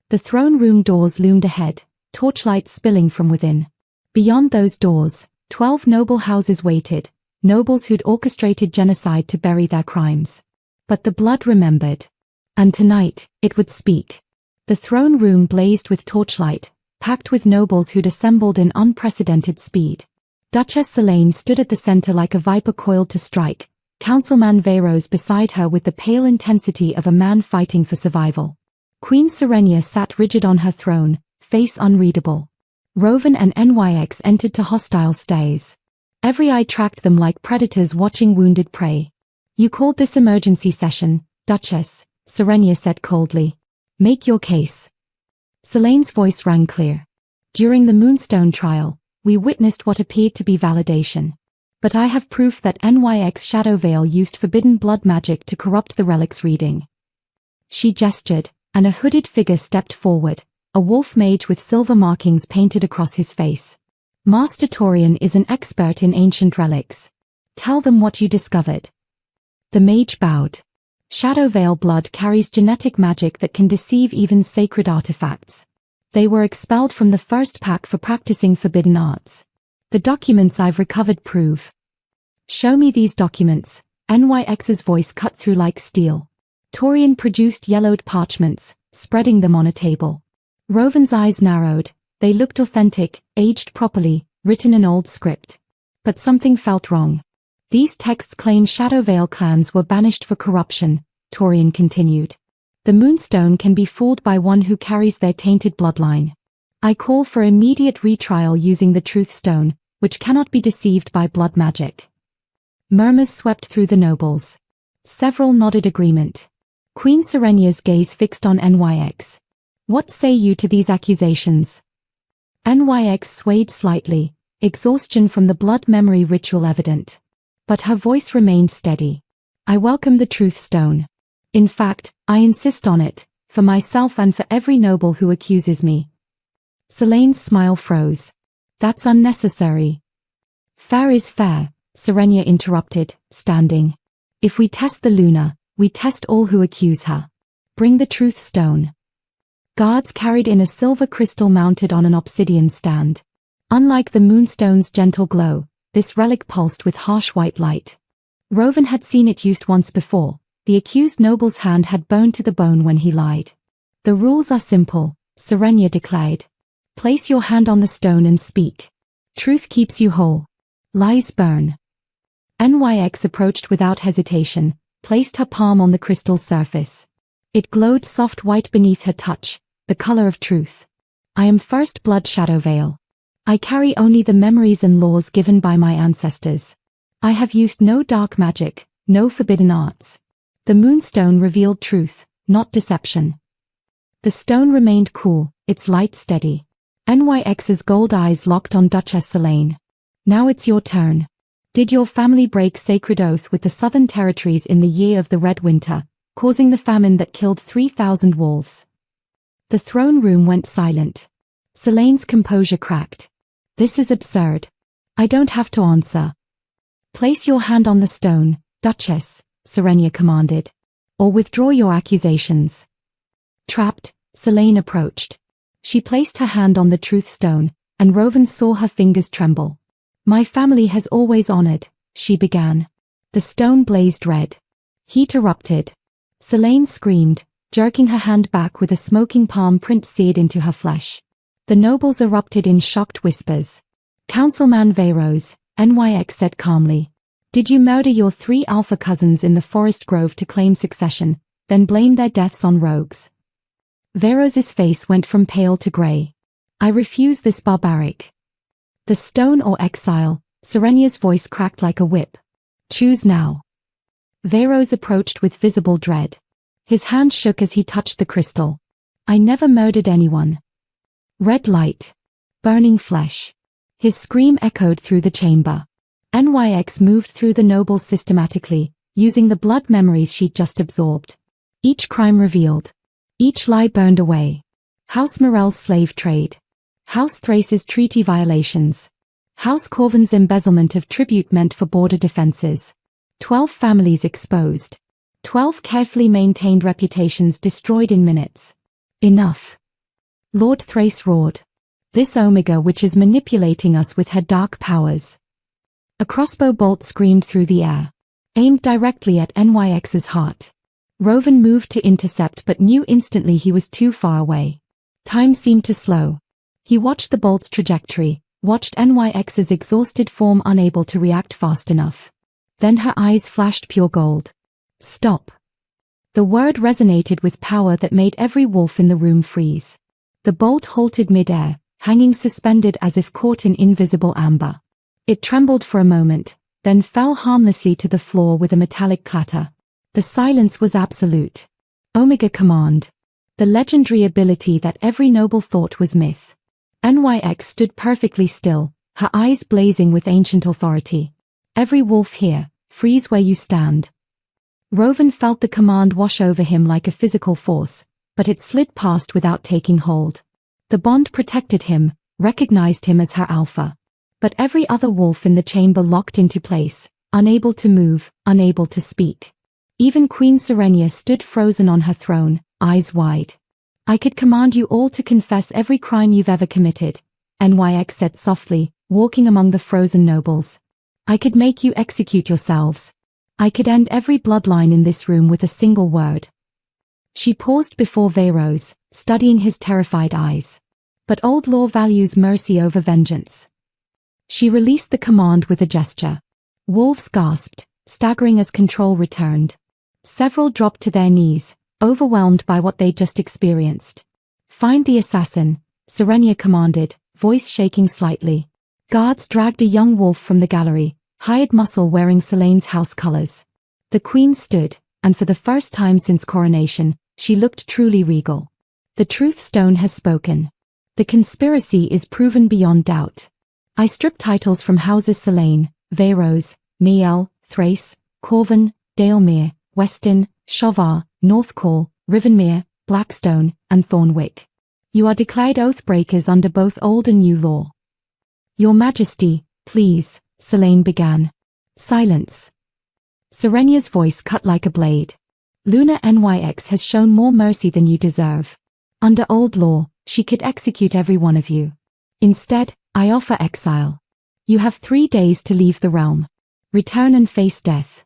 The throne room doors loomed ahead, torchlight spilling from within. Beyond those doors, 12 noble houses waited, nobles who'd orchestrated genocide to bury their crimes. But the blood remembered. And tonight, it would speak. The throne room blazed with torchlight, packed with nobles who'd assembled in unprecedented speed. Duchess Selene stood at the center like a viper coiled to strike, Councilman Veiros beside her with the pale intensity of a man fighting for survival. Queen Serenia sat rigid on her throne, face unreadable. Rovan and Nyx entered to hostile stares. Every eye tracked them like predators watching wounded prey. You called this emergency session, Duchess, Serenia said coldly. Make your case. Selene's voice rang clear. During the Moonstone trial, we witnessed what appeared to be validation. But I have proof that Nyx Shadowveil used forbidden blood magic to corrupt the relic's reading. She gestured, and a hooded figure stepped forward, a wolf mage with silver markings painted across his face. Master Torian is an expert in ancient relics. Tell them what you discovered. The mage bowed. Shadowveil blood carries genetic magic that can deceive even sacred artifacts. They were expelled from the first pack for practicing forbidden arts. The documents I've recovered prove. Show me these documents. NYX's voice cut through like steel. Torian produced yellowed parchments, spreading them on a table. Rovan's eyes narrowed. They looked authentic, aged properly, written in old script. But something felt wrong. These texts claim Shadowveil clans were banished for corruption, Torian continued. The Moonstone can be fooled by one who carries their tainted bloodline. I call for immediate retrial using the Truth Stone, which cannot be deceived by blood magic. Murmurs swept through the nobles. Several nodded agreement. Queen Serenia's gaze fixed on NYX. What say you to these accusations? NYX swayed slightly, exhaustion from the blood memory ritual evident. But her voice remained steady. I welcome the Truth Stone. In fact, I insist on it, for myself and for every noble who accuses me. Selene's smile froze. That's unnecessary. Fair is fair, Serenia interrupted, standing. If we test the Luna, we test all who accuse her. Bring the Truth Stone. Guards carried in a silver crystal mounted on an obsidian stand. Unlike the Moonstone's gentle glow, this relic pulsed with harsh white light. Rovan had seen it used once before. The accused noble's hand had burned to the bone when he lied. The rules are simple, Serenia declared. Place your hand on the stone and speak. Truth keeps you whole. Lies burn. NYX approached without hesitation, placed her palm on the crystal's surface. It glowed soft white beneath her touch, the color of truth. I am First Blood Shadowveil. I carry only the memories and laws given by my ancestors. I have used no dark magic, no forbidden arts. The Moonstone revealed truth, not deception. The stone remained cool, its light steady. NYX's gold eyes locked on Duchess Selene. Now it's your turn. Did your family break sacred oath with the southern territories in the year of the Red Winter, causing the famine that killed 3,000 wolves? The throne room went silent. Selene's composure cracked. This is absurd. I don't have to answer. Place your hand on the stone, Duchess, Serenia commanded. Or withdraw your accusations. Trapped, Selene approached. She placed her hand on the Truth Stone, and Rovan saw her fingers tremble. My family has always honored, she began. The stone blazed red. Heat erupted. Selene screamed, jerking her hand back with a smoking palm print seared into her flesh. The nobles erupted in shocked whispers. Councilman Veyros, NYX said calmly. Did you murder your 3 alpha cousins in the forest grove to claim succession, then blame their deaths on rogues? Veyros's face went from pale to grey. I refuse this barbaric. The stone or exile, Serenia's voice cracked like a whip. Choose now. Veyros approached with visible dread. His hand shook as he touched the crystal. I never murdered anyone. Red light. Burning flesh. His scream echoed through the chamber. NYX moved through the nobles systematically, using the blood memories she'd just absorbed. Each crime revealed. Each lie burned away. House Morel's slave trade. House Thrace's treaty violations. House Corvin's embezzlement of tribute meant for border defenses. 12 families exposed. 12 carefully maintained reputations destroyed in minutes. Enough. Lord Thrace roared. This Omega which is manipulating us with her dark powers. A crossbow bolt screamed through the air, aimed directly at NYX's heart. Rovan moved to intercept but knew instantly he was too far away. Time seemed to slow. He watched the bolt's trajectory, watched NYX's exhausted form unable to react fast enough. Then her eyes flashed pure gold. Stop. The word resonated with power that made every wolf in the room freeze. The bolt halted mid-air, hanging suspended as if caught in invisible amber. It trembled for a moment, then fell harmlessly to the floor with a metallic clatter. The silence was absolute. Omega Command. The legendary ability that every noble thought was myth. NYX stood perfectly still, her eyes blazing with ancient authority. Every wolf here, freeze where you stand. Rovan felt the command wash over him like a physical force, but it slid past without taking hold. The bond protected him, recognized him as her alpha. But every other wolf in the chamber locked into place, unable to move, unable to speak. Even Queen Serenia stood frozen on her throne, eyes wide. I could command you all to confess every crime you've ever committed, Nyx said softly, walking among the frozen nobles. I could make you execute yourselves. I could end every bloodline in this room with a single word. She paused before Veyros, studying his terrified eyes. But old law values mercy over vengeance. She released the command with a gesture. Wolves gasped, staggering as control returned. Several dropped to their knees, overwhelmed by what they'd just experienced. Find the assassin, Serenia commanded, voice shaking slightly. Guards dragged a young wolf from the gallery, hired muscle wearing Selene's house colors. The queen stood, and for the first time since coronation, she looked truly regal. The truth stone has spoken. The conspiracy is proven beyond doubt. I strip titles from houses Selene, Veyros, Miel, Thrace, Corvan, Dalemere, Weston, Shovar, Northcall, Rivenmere, Blackstone, and Thornwick. You are declared oath-breakers under both old and new law. Your Majesty, please, Selene began. Silence. Serenia's voice cut like a blade. Luna Nyx has shown more mercy than you deserve. Under old law, she could execute every one of you. Instead, I offer exile. You have 3 days to leave the realm. Return and face death.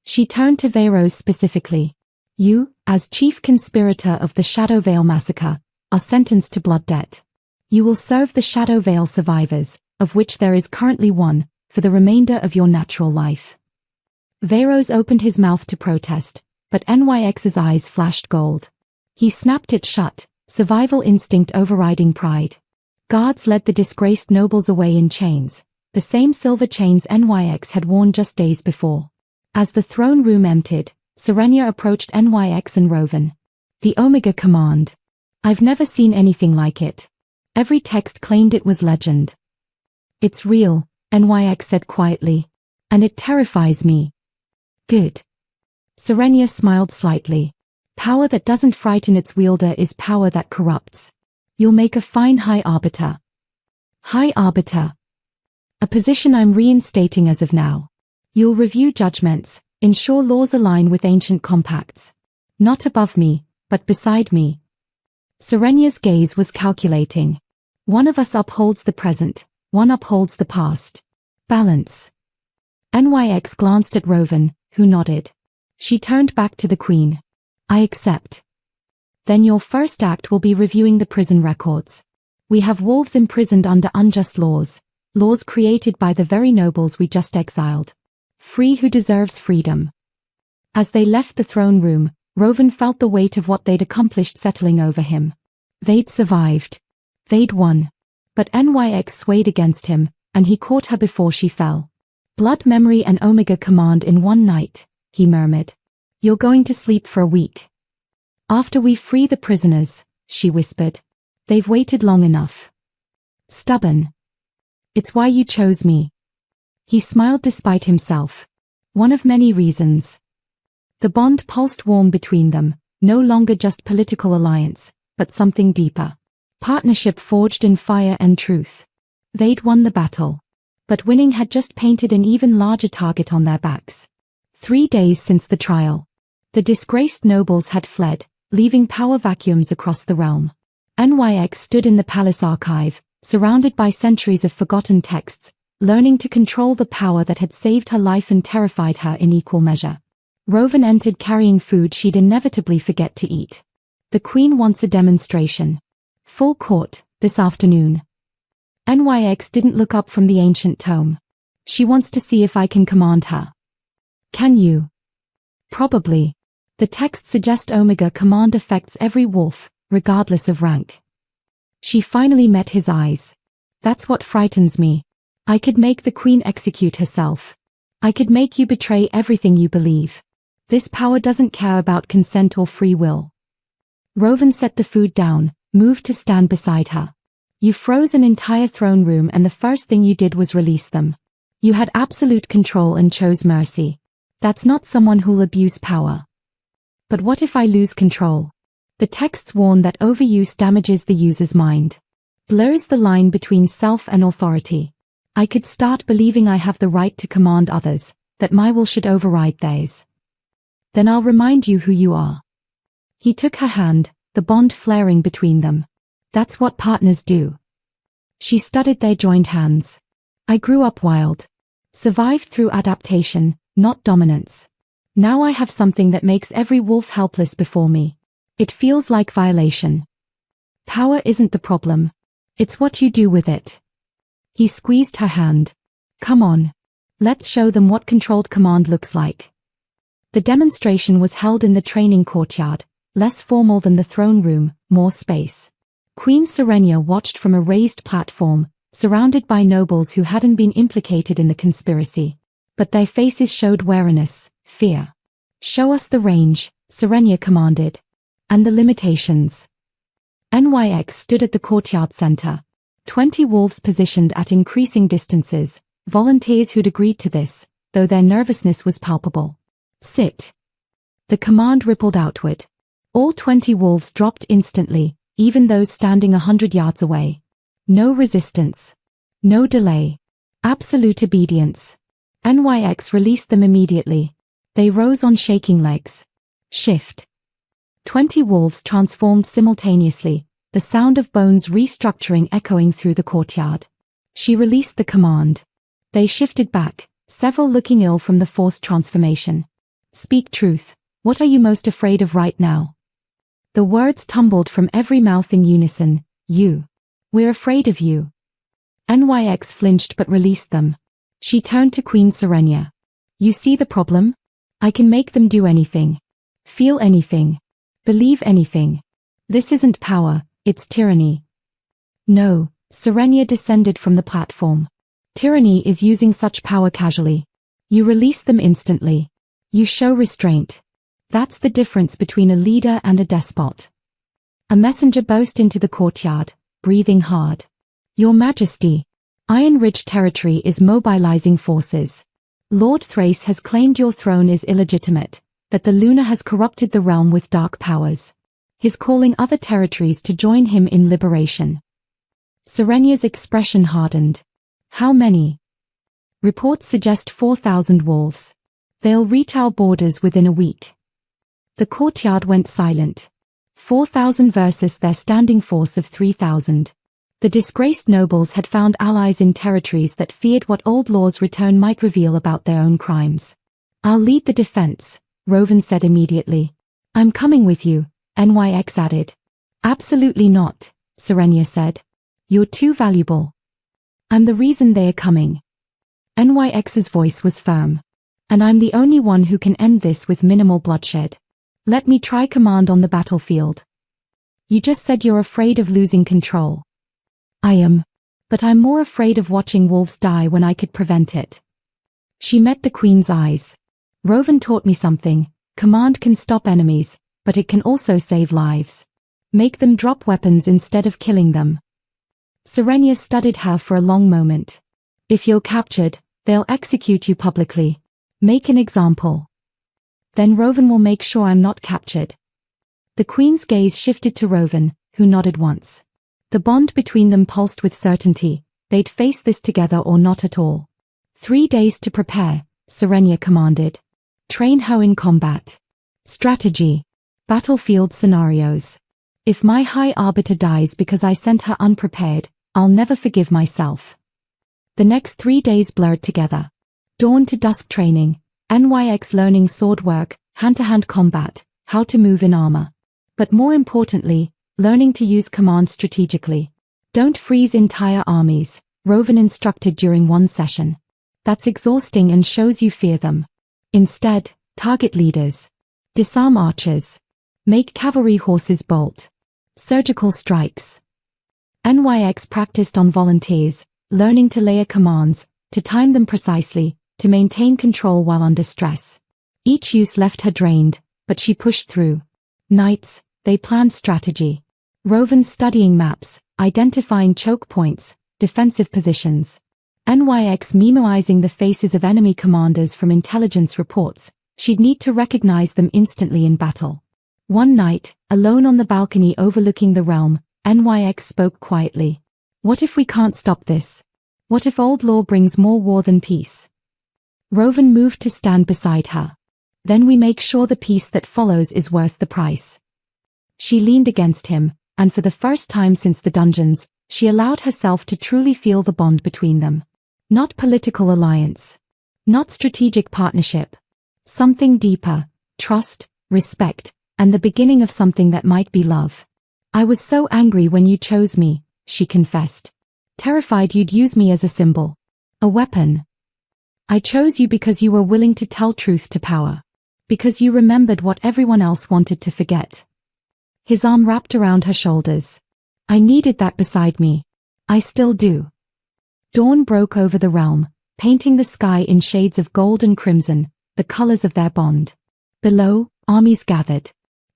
She turned to Veyros specifically. You, as chief conspirator of the Shadowveil massacre, are sentenced to blood debt. You will serve the Shadowveil survivors, of which there is currently one, for the remainder of your natural life. Veyros opened his mouth to protest, but Nyx's eyes flashed gold. He snapped it shut, survival instinct overriding pride. Guards led the disgraced nobles away in chains, the same silver chains Nyx had worn just days before. As the throne room emptied, Serenia approached Nyx and Rovan. The Omega command. I've never seen anything like it. Every text claimed it was legend. It's real, Nyx said quietly. And it terrifies me. Good. Serenia smiled slightly. Power that doesn't frighten its wielder is power that corrupts. You'll make a fine High Arbiter. High Arbiter. A position I'm reinstating as of now. You'll review judgments, ensure laws align with ancient compacts. Not above me, but beside me. Serenia's gaze was calculating. One of us upholds the present, one upholds the past. Balance. Nyx glanced at Rovan, who nodded. She turned back to the queen. I accept. Then your first act will be reviewing the prison records. We have wolves imprisoned under unjust laws, laws created by the very nobles we just exiled. Free who deserves freedom. As they left the throne room, Rovan felt the weight of what they'd accomplished settling over him. They'd survived. They'd won. But Nyx swayed against him, and he caught her before she fell. Blood memory and Omega command in one night, he murmured. You're going to sleep for a week. After we free the prisoners, she whispered. They've waited long enough. Stubborn. It's why you chose me. He smiled despite himself. One of many reasons. The bond pulsed warm between them, no longer just political alliance, but something deeper. Partnership forged in fire and truth. They'd won the battle. But winning had just painted an even larger target on their backs. 3 days since the trial. The disgraced nobles had fled, leaving power vacuums across the realm. Nyx stood in the palace archive, surrounded by centuries of forgotten texts, learning to control the power that had saved her life and terrified her in equal measure. Rovan entered carrying food she'd inevitably forget to eat. The queen wants a demonstration. Full court, this afternoon. Nyx didn't look up from the ancient tome. She wants to see if I can command her. Can you? Probably. The text suggests Omega command affects every wolf, regardless of rank. She finally met his eyes. That's what frightens me. I could make the queen execute herself. I could make you betray everything you believe. This power doesn't care about consent or free will. Rovan set the food down, moved to stand beside her. You froze an entire throne room and the first thing you did was release them. You had absolute control and chose mercy. That's not someone who'll abuse power. But what if I lose control? The texts warn that overuse damages the user's mind. Blurs the line between self and authority. I could start believing I have the right to command others, that my will should override theirs. Then I'll remind you who you are. He took her hand, the bond flaring between them. That's what partners do. She studied their joined hands. I grew up wild. Survived through adaptation, not dominance. Now I have something that makes every wolf helpless before me. It feels like violation. Power isn't the problem. It's what you do with it. He squeezed her hand. Come on. Let's show them what controlled command looks like. The demonstration was held in the training courtyard, less formal than the throne room, more space. Queen Serenia watched from a raised platform, surrounded by nobles who hadn't been implicated in the conspiracy. But their faces showed wariness, fear. Show us the range, Serenia commanded. And the limitations. Nyx stood at the courtyard center. 20 wolves positioned at increasing distances, volunteers who'd agreed to this, though their nervousness was palpable. Sit. The command rippled outward. All 20 wolves dropped instantly, even those standing 100 yards away. No resistance. No delay. Absolute obedience. Nyx released them immediately. They rose on shaking legs. Shift. 20 wolves transformed simultaneously, the sound of bones restructuring echoing through the courtyard. She released the command. They shifted back, several looking ill from the forced transformation. Speak truth. What are you most afraid of right now? The words tumbled from every mouth in unison. You. We're afraid of you. Nyx flinched but released them. She turned to Queen Serenia. You see the problem? I can make them do anything. Feel anything. Believe anything. This isn't power, it's tyranny. No, Serenia descended from the platform. Tyranny is using such power casually. You release them instantly. You show restraint. That's the difference between a leader and a despot. A messenger burst into the courtyard, breathing hard. Your Majesty, Iron Ridge territory is mobilizing forces. Lord Thrace has claimed your throne is illegitimate, that the Luna has corrupted the realm with dark powers. He's calling other territories to join him in liberation. Serenia's expression hardened. How many? Reports suggest 4,000 wolves. They'll reach our borders within a week. The courtyard went silent. 4,000 versus their standing force of 3,000. The disgraced nobles had found allies in territories that feared what old law's return might reveal about their own crimes. I'll lead the defense, Rovan said immediately. I'm coming with you, Nyx added. Absolutely not, Serenia said. You're too valuable. I'm the reason they're coming. Nyx's voice was firm. And I'm the only one who can end this with minimal bloodshed. Let me try command on the battlefield. You just said you're afraid of losing control. I am. But I'm more afraid of watching wolves die when I could prevent it. She met the Queen's eyes. Rovan taught me something. Command can stop enemies, but it can also save lives. Make them drop weapons instead of killing them. Serenia studied her for a long moment. If you're captured, they'll execute you publicly. Make an example. Then Rovan will make sure I'm not captured. The Queen's gaze shifted to Rovan, who nodded once. The bond between them pulsed with certainty. They'd face this together or not at all. 3 days to prepare, Serenia commanded. Train her in combat. Strategy. Battlefield scenarios. If my High Arbiter dies because I sent her unprepared, I'll never forgive myself. The next 3 days blurred together. Dawn to dusk training, Nyx learning sword work, hand-to-hand combat, how to move in armor. But more importantly, learning to use command strategically. Don't freeze entire armies, Rovan instructed during one session. That's exhausting and shows you fear them. Instead, target leaders. Disarm archers. Make cavalry horses bolt. Surgical strikes. Nyx practiced on volunteers, learning to layer commands, to time them precisely, to maintain control while under stress. Each use left her drained, but she pushed through. Nights, they planned strategy. Rovan studying maps, identifying choke points, defensive positions. Nyx memoizing the faces of enemy commanders from intelligence reports. She'd need to recognize them instantly in battle. One night, alone on the balcony overlooking the realm, Nyx spoke quietly. What if we can't stop this? What if old law brings more war than peace? Rovan moved to stand beside her. Then we make sure the peace that follows is worth the price. She leaned against him, and for the first time since the dungeons, She allowed herself to truly feel the bond between them. Not political alliance. Not strategic partnership. Something deeper, trust, respect, and the beginning of something that might be love. I was so angry when you chose me, she confessed. Terrified you'd use me as a symbol. A weapon. I chose you because you were willing to tell truth to power. Because you remembered what everyone else wanted to forget. His arm wrapped around her shoulders. I needed that beside me. I still do. Dawn broke over the realm, painting the sky in shades of gold and crimson, the colors of their bond. Below, armies gathered.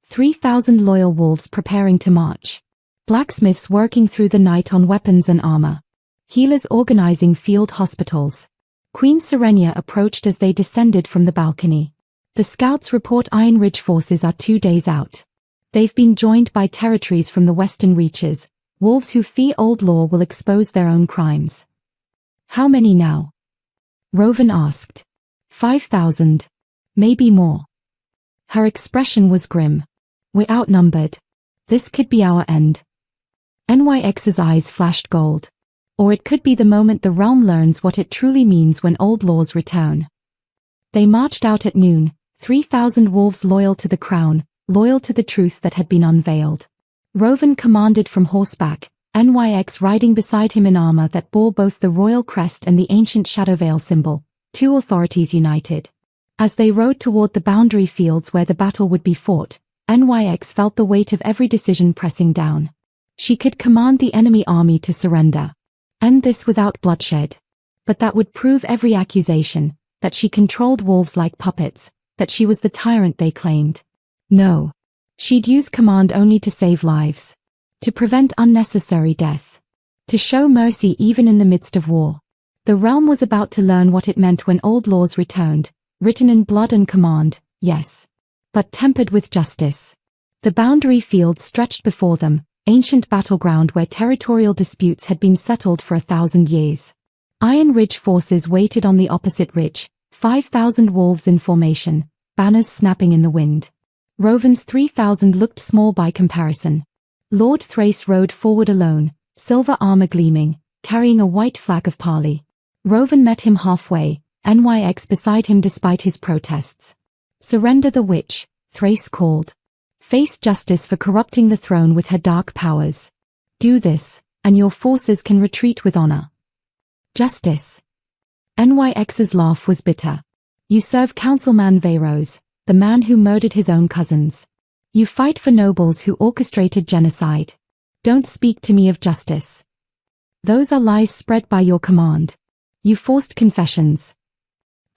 3,000 loyal wolves preparing to march. Blacksmiths working through the night on weapons and armor. Healers organizing field hospitals. Queen Serenia approached as they descended from the balcony. The scouts report Iron Ridge forces are 2 days out. They've been joined by territories from the western reaches. Wolves who fear old law will expose their own crimes. How many now? Rovan asked. 5,000. Maybe more. Her expression was grim. We're outnumbered. This could be our end. Nyx's eyes flashed gold. Or it could be the moment the realm learns what it truly means when old laws return. They marched out at noon, 3,000 wolves loyal to the crown, loyal to the truth that had been unveiled. Rovan commanded from horseback, Nyx riding beside him in armor that bore both the royal crest and the ancient Shadowveil symbol, two authorities united. As they rode toward the boundary fields where the battle would be fought, Nyx felt the weight of every decision pressing down. She could command the enemy army to surrender. End this without bloodshed. But that would prove every accusation, that she controlled wolves like puppets, that she was the tyrant they claimed. No. She'd use command only to save lives. To prevent unnecessary death. To show mercy even in the midst of war. The realm was about to learn what it meant when old laws returned, written in blood and command, yes. But tempered with justice. The boundary fields stretched before them, ancient battleground where territorial disputes had been settled for 1,000 years. Iron Ridge forces waited on the opposite ridge, 5,000 wolves in formation, banners snapping in the wind. Rovan's 3,000 looked small by comparison. Lord Thrace rode forward alone, silver armor gleaming, carrying a white flag of parley. Rovan met him halfway, Nyx beside him despite his protests. Surrender the witch, Thrace called. Face justice for corrupting the throne with her dark powers. Do this, and your forces can retreat with honor. Justice. Nyx's laugh was bitter. You serve Councilman Veyros, the man who murdered his own cousins. You fight for nobles who orchestrated genocide. Don't speak to me of justice. Those are lies spread by your command. You forced confessions.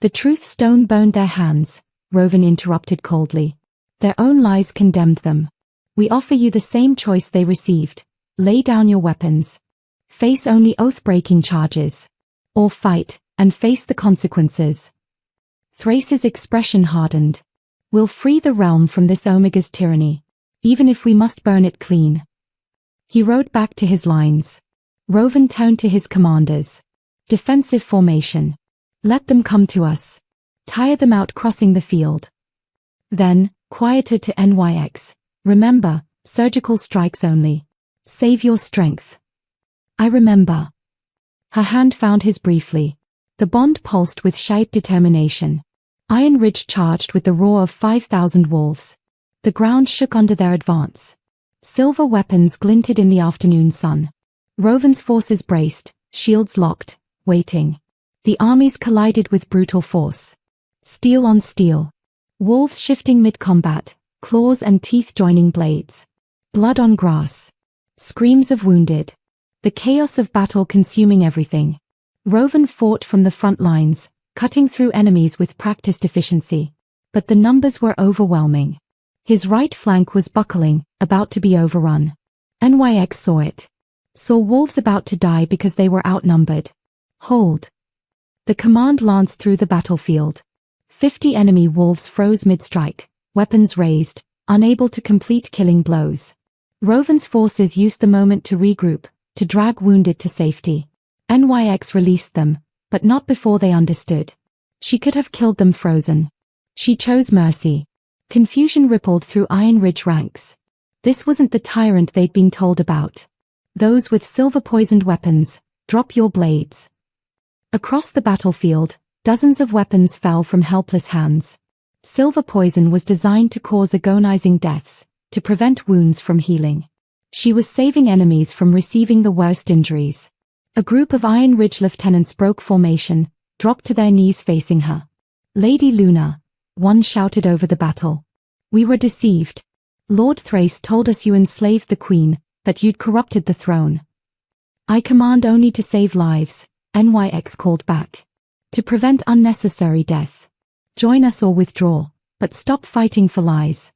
The truth stone burned their hands, Rovan interrupted coldly. Their own lies condemned them. We offer you the same choice they received. Lay down your weapons. Face only oath-breaking charges. Or fight, and face the consequences. Thrace's expression hardened. We'll free the realm from this Omega's tyranny, even if we must burn it clean. He rode back to his lines. Rovan turned to his commanders. Defensive formation. Let them come to us. Tire them out crossing the field. Then, quieter to Nyx. Remember, surgical strikes only. Save your strength. I remember. Her hand found his briefly. The bond pulsed with shy determination. Iron Ridge charged with the roar of 5,000 wolves. The ground shook under their advance. Silver weapons glinted in the afternoon sun. Rovan's forces braced, shields locked, waiting. The armies collided with brutal force. Steel on steel. Wolves shifting mid-combat, claws and teeth joining blades. Blood on grass. Screams of wounded. The chaos of battle consuming everything. Rovan fought from the front lines, cutting through enemies with practiced efficiency. But the numbers were overwhelming. His right flank was buckling, about to be overrun. Nyx saw it. Saw wolves about to die because they were outnumbered. Hold. The command lanced through the battlefield. 50 enemy wolves froze mid-strike, weapons raised, unable to complete killing blows. Rovan's forces used the moment to regroup, to drag wounded to safety. Nyx released them, but not before they understood. She could have killed them frozen. She chose mercy. Confusion rippled through Iron Ridge ranks. This wasn't the tyrant they'd been told about. Those with silver-poisoned weapons, drop your blades. Across the battlefield, dozens of weapons fell from helpless hands. Silver poison was designed to cause agonizing deaths, to prevent wounds from healing. She was saving enemies from receiving the worst injuries. A group of Iron Ridge lieutenants broke formation, dropped to their knees facing her. "Lady Luna," one shouted over the battle. "We were deceived. Lord Thrace told us you enslaved the Queen, that you'd corrupted the throne." "I command only to save lives," Nyx called back. "To prevent unnecessary death. Join us or withdraw, but stop fighting for lies."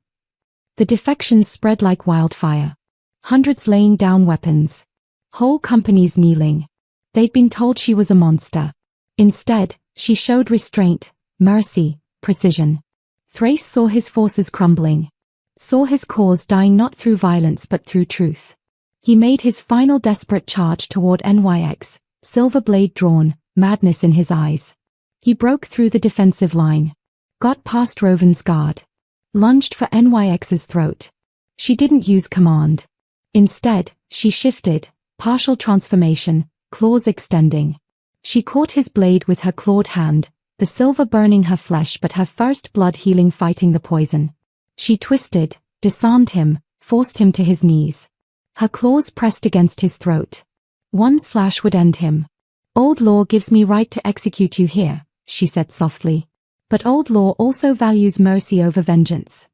The defections spread like wildfire. Hundreds laying down weapons. Whole companies kneeling. They'd been told she was a monster. Instead, she showed restraint, mercy, precision. Thrace saw his forces crumbling. Saw his cause dying not through violence but through truth. He made his final desperate charge toward Nyx, silver blade drawn, madness in his eyes. He broke through the defensive line. Got past Rovan's guard. Lunged for Nyx's throat. She didn't use command. Instead, she shifted, partial transformation, claws extending. She caught his blade with her clawed hand, the silver burning her flesh but her first blood healing fighting the poison. She twisted, disarmed him, forced him to his knees. Her claws pressed against his throat. One slash would end him. "Old law gives me right to execute you here," she said softly. "But old law also values mercy over vengeance."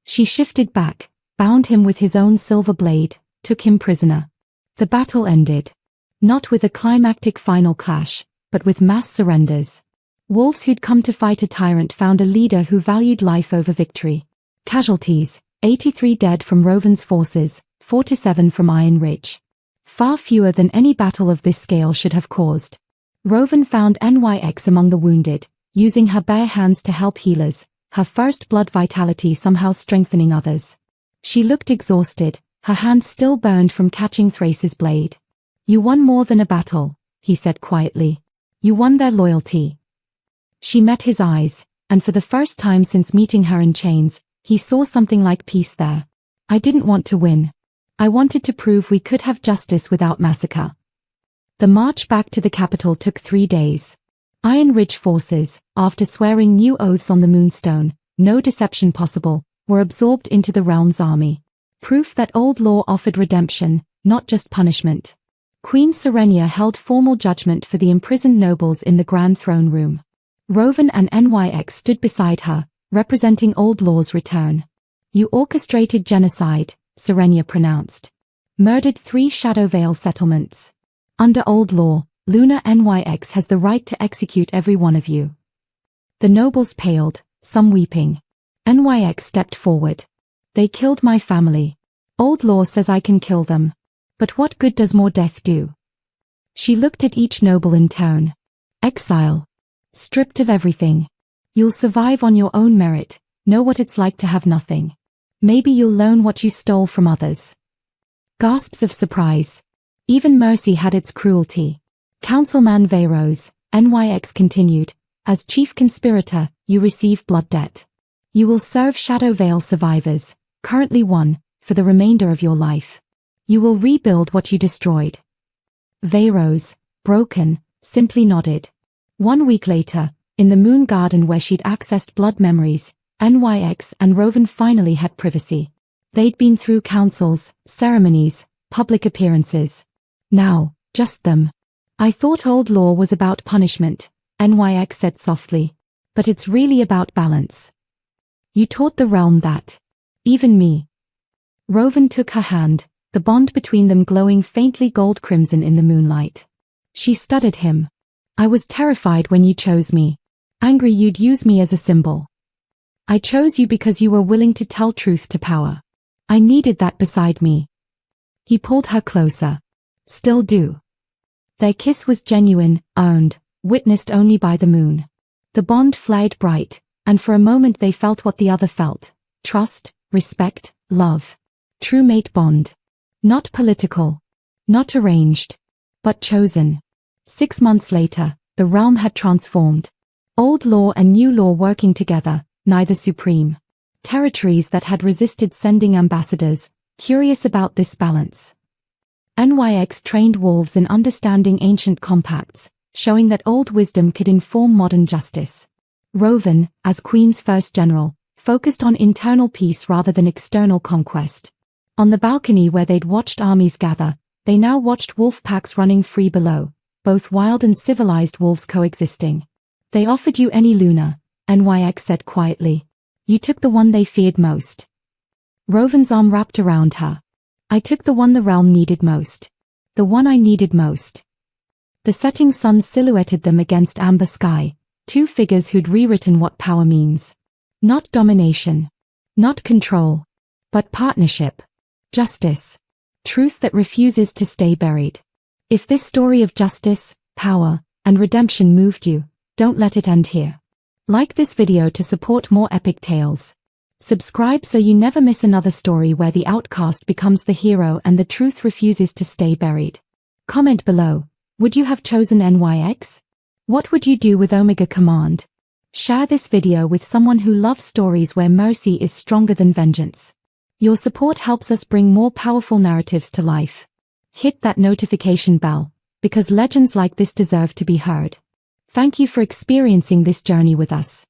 She shifted back, bound him with his own silver blade, took him prisoner. The battle ended. Not with a climactic final clash, but with mass surrenders. Wolves who'd come to fight a tyrant found a leader who valued life over victory. Casualties: 83 dead from Rovan's forces, 47 from Iron Ridge. Far fewer than any battle of this scale should have caused. Rovan found Nyx among the wounded, using her bare hands to help healers, her first blood vitality somehow strengthening others. She looked exhausted, her hand still burned from catching Thrace's blade. "You won more than a battle," he said quietly. "You won their loyalty." She met his eyes, and for the first time since meeting her in chains, he saw something like peace there. "I didn't want to win. I wanted to prove we could have justice without massacre." The march back to the capital took 3 days. Iron Ridge forces, after swearing new oaths on the Moonstone, no deception possible, were absorbed into the realm's army. Proof that old law offered redemption, not just punishment. Queen Serenia held formal judgment for the imprisoned nobles in the Grand Throne Room. Rovan and Nyx stood beside her, representing old law's return. "You orchestrated genocide," Serenia pronounced. "Murdered 3 Shadowveil settlements. Under old law, Luna Nyx has the right to execute every one of you." The nobles paled, some weeping. Nyx stepped forward. "They killed my family. Old law says I can kill them. But what good does more death do?" She looked at each noble in turn. "Exile. Stripped of everything. You'll survive on your own merit, know what it's like to have nothing. Maybe you'll learn what you stole from others." Gasps of surprise. Even mercy had its cruelty. "Councilman Veyros," Nyx continued, "as chief conspirator, you receive blood debt. You will serve Shadowveil survivors, currently 1, for the remainder of your life. You will rebuild what you destroyed." Veyros, broken, simply nodded. 1 week later, in the Moon Garden where she'd accessed blood memories, Nyx and Rovan finally had privacy. They'd been through councils, ceremonies, public appearances. Now, just them. "I thought old law was about punishment," Nyx said softly. "But it's really about balance. You taught the realm that. Even me." Rovan took her hand, the bond between them glowing faintly gold crimson in the moonlight. She studied him. "I was terrified when you chose me. Angry you'd use me as a symbol. I chose you because you were willing to tell truth to power. I needed that beside me." He pulled her closer. "Still do." Their kiss was genuine, earned, witnessed only by the moon. The bond flared bright, and for a moment they felt what the other felt. Trust, respect, love. True mate bond. Not political. Not arranged. But chosen. 6 months later, the realm had transformed. Old law and new law working together, neither supreme. Territories that had resisted sending ambassadors, curious about this balance. Nyx trained wolves in understanding ancient compacts, showing that old wisdom could inform modern justice. Rovan, as Queen's first general, focused on internal peace rather than external conquest. On the balcony where they'd watched armies gather, they now watched wolf packs running free below, both wild and civilized wolves coexisting. They offered you any Luna, Nyx said quietly. You took the one they feared most. Rovan's arm wrapped around her. I took the one the realm needed most. The one I needed most. The setting sun silhouetted them against amber sky, two figures who'd rewritten what power means. Not domination. Not control. But partnership. Justice. Truth that refuses to stay buried. If this story of justice, power, and redemption moved you, don't let it end here. Like this video to support more epic tales. Subscribe so you never miss another story where the outcast becomes the hero and the truth refuses to stay buried. Comment below. Would you have chosen Nyx? What would you do with Omega Command? Share this video with someone who loves stories where mercy is stronger than vengeance. Your support helps us bring more powerful narratives to life. Hit that notification bell, because legends like this deserve to be heard. Thank you for experiencing this journey with us.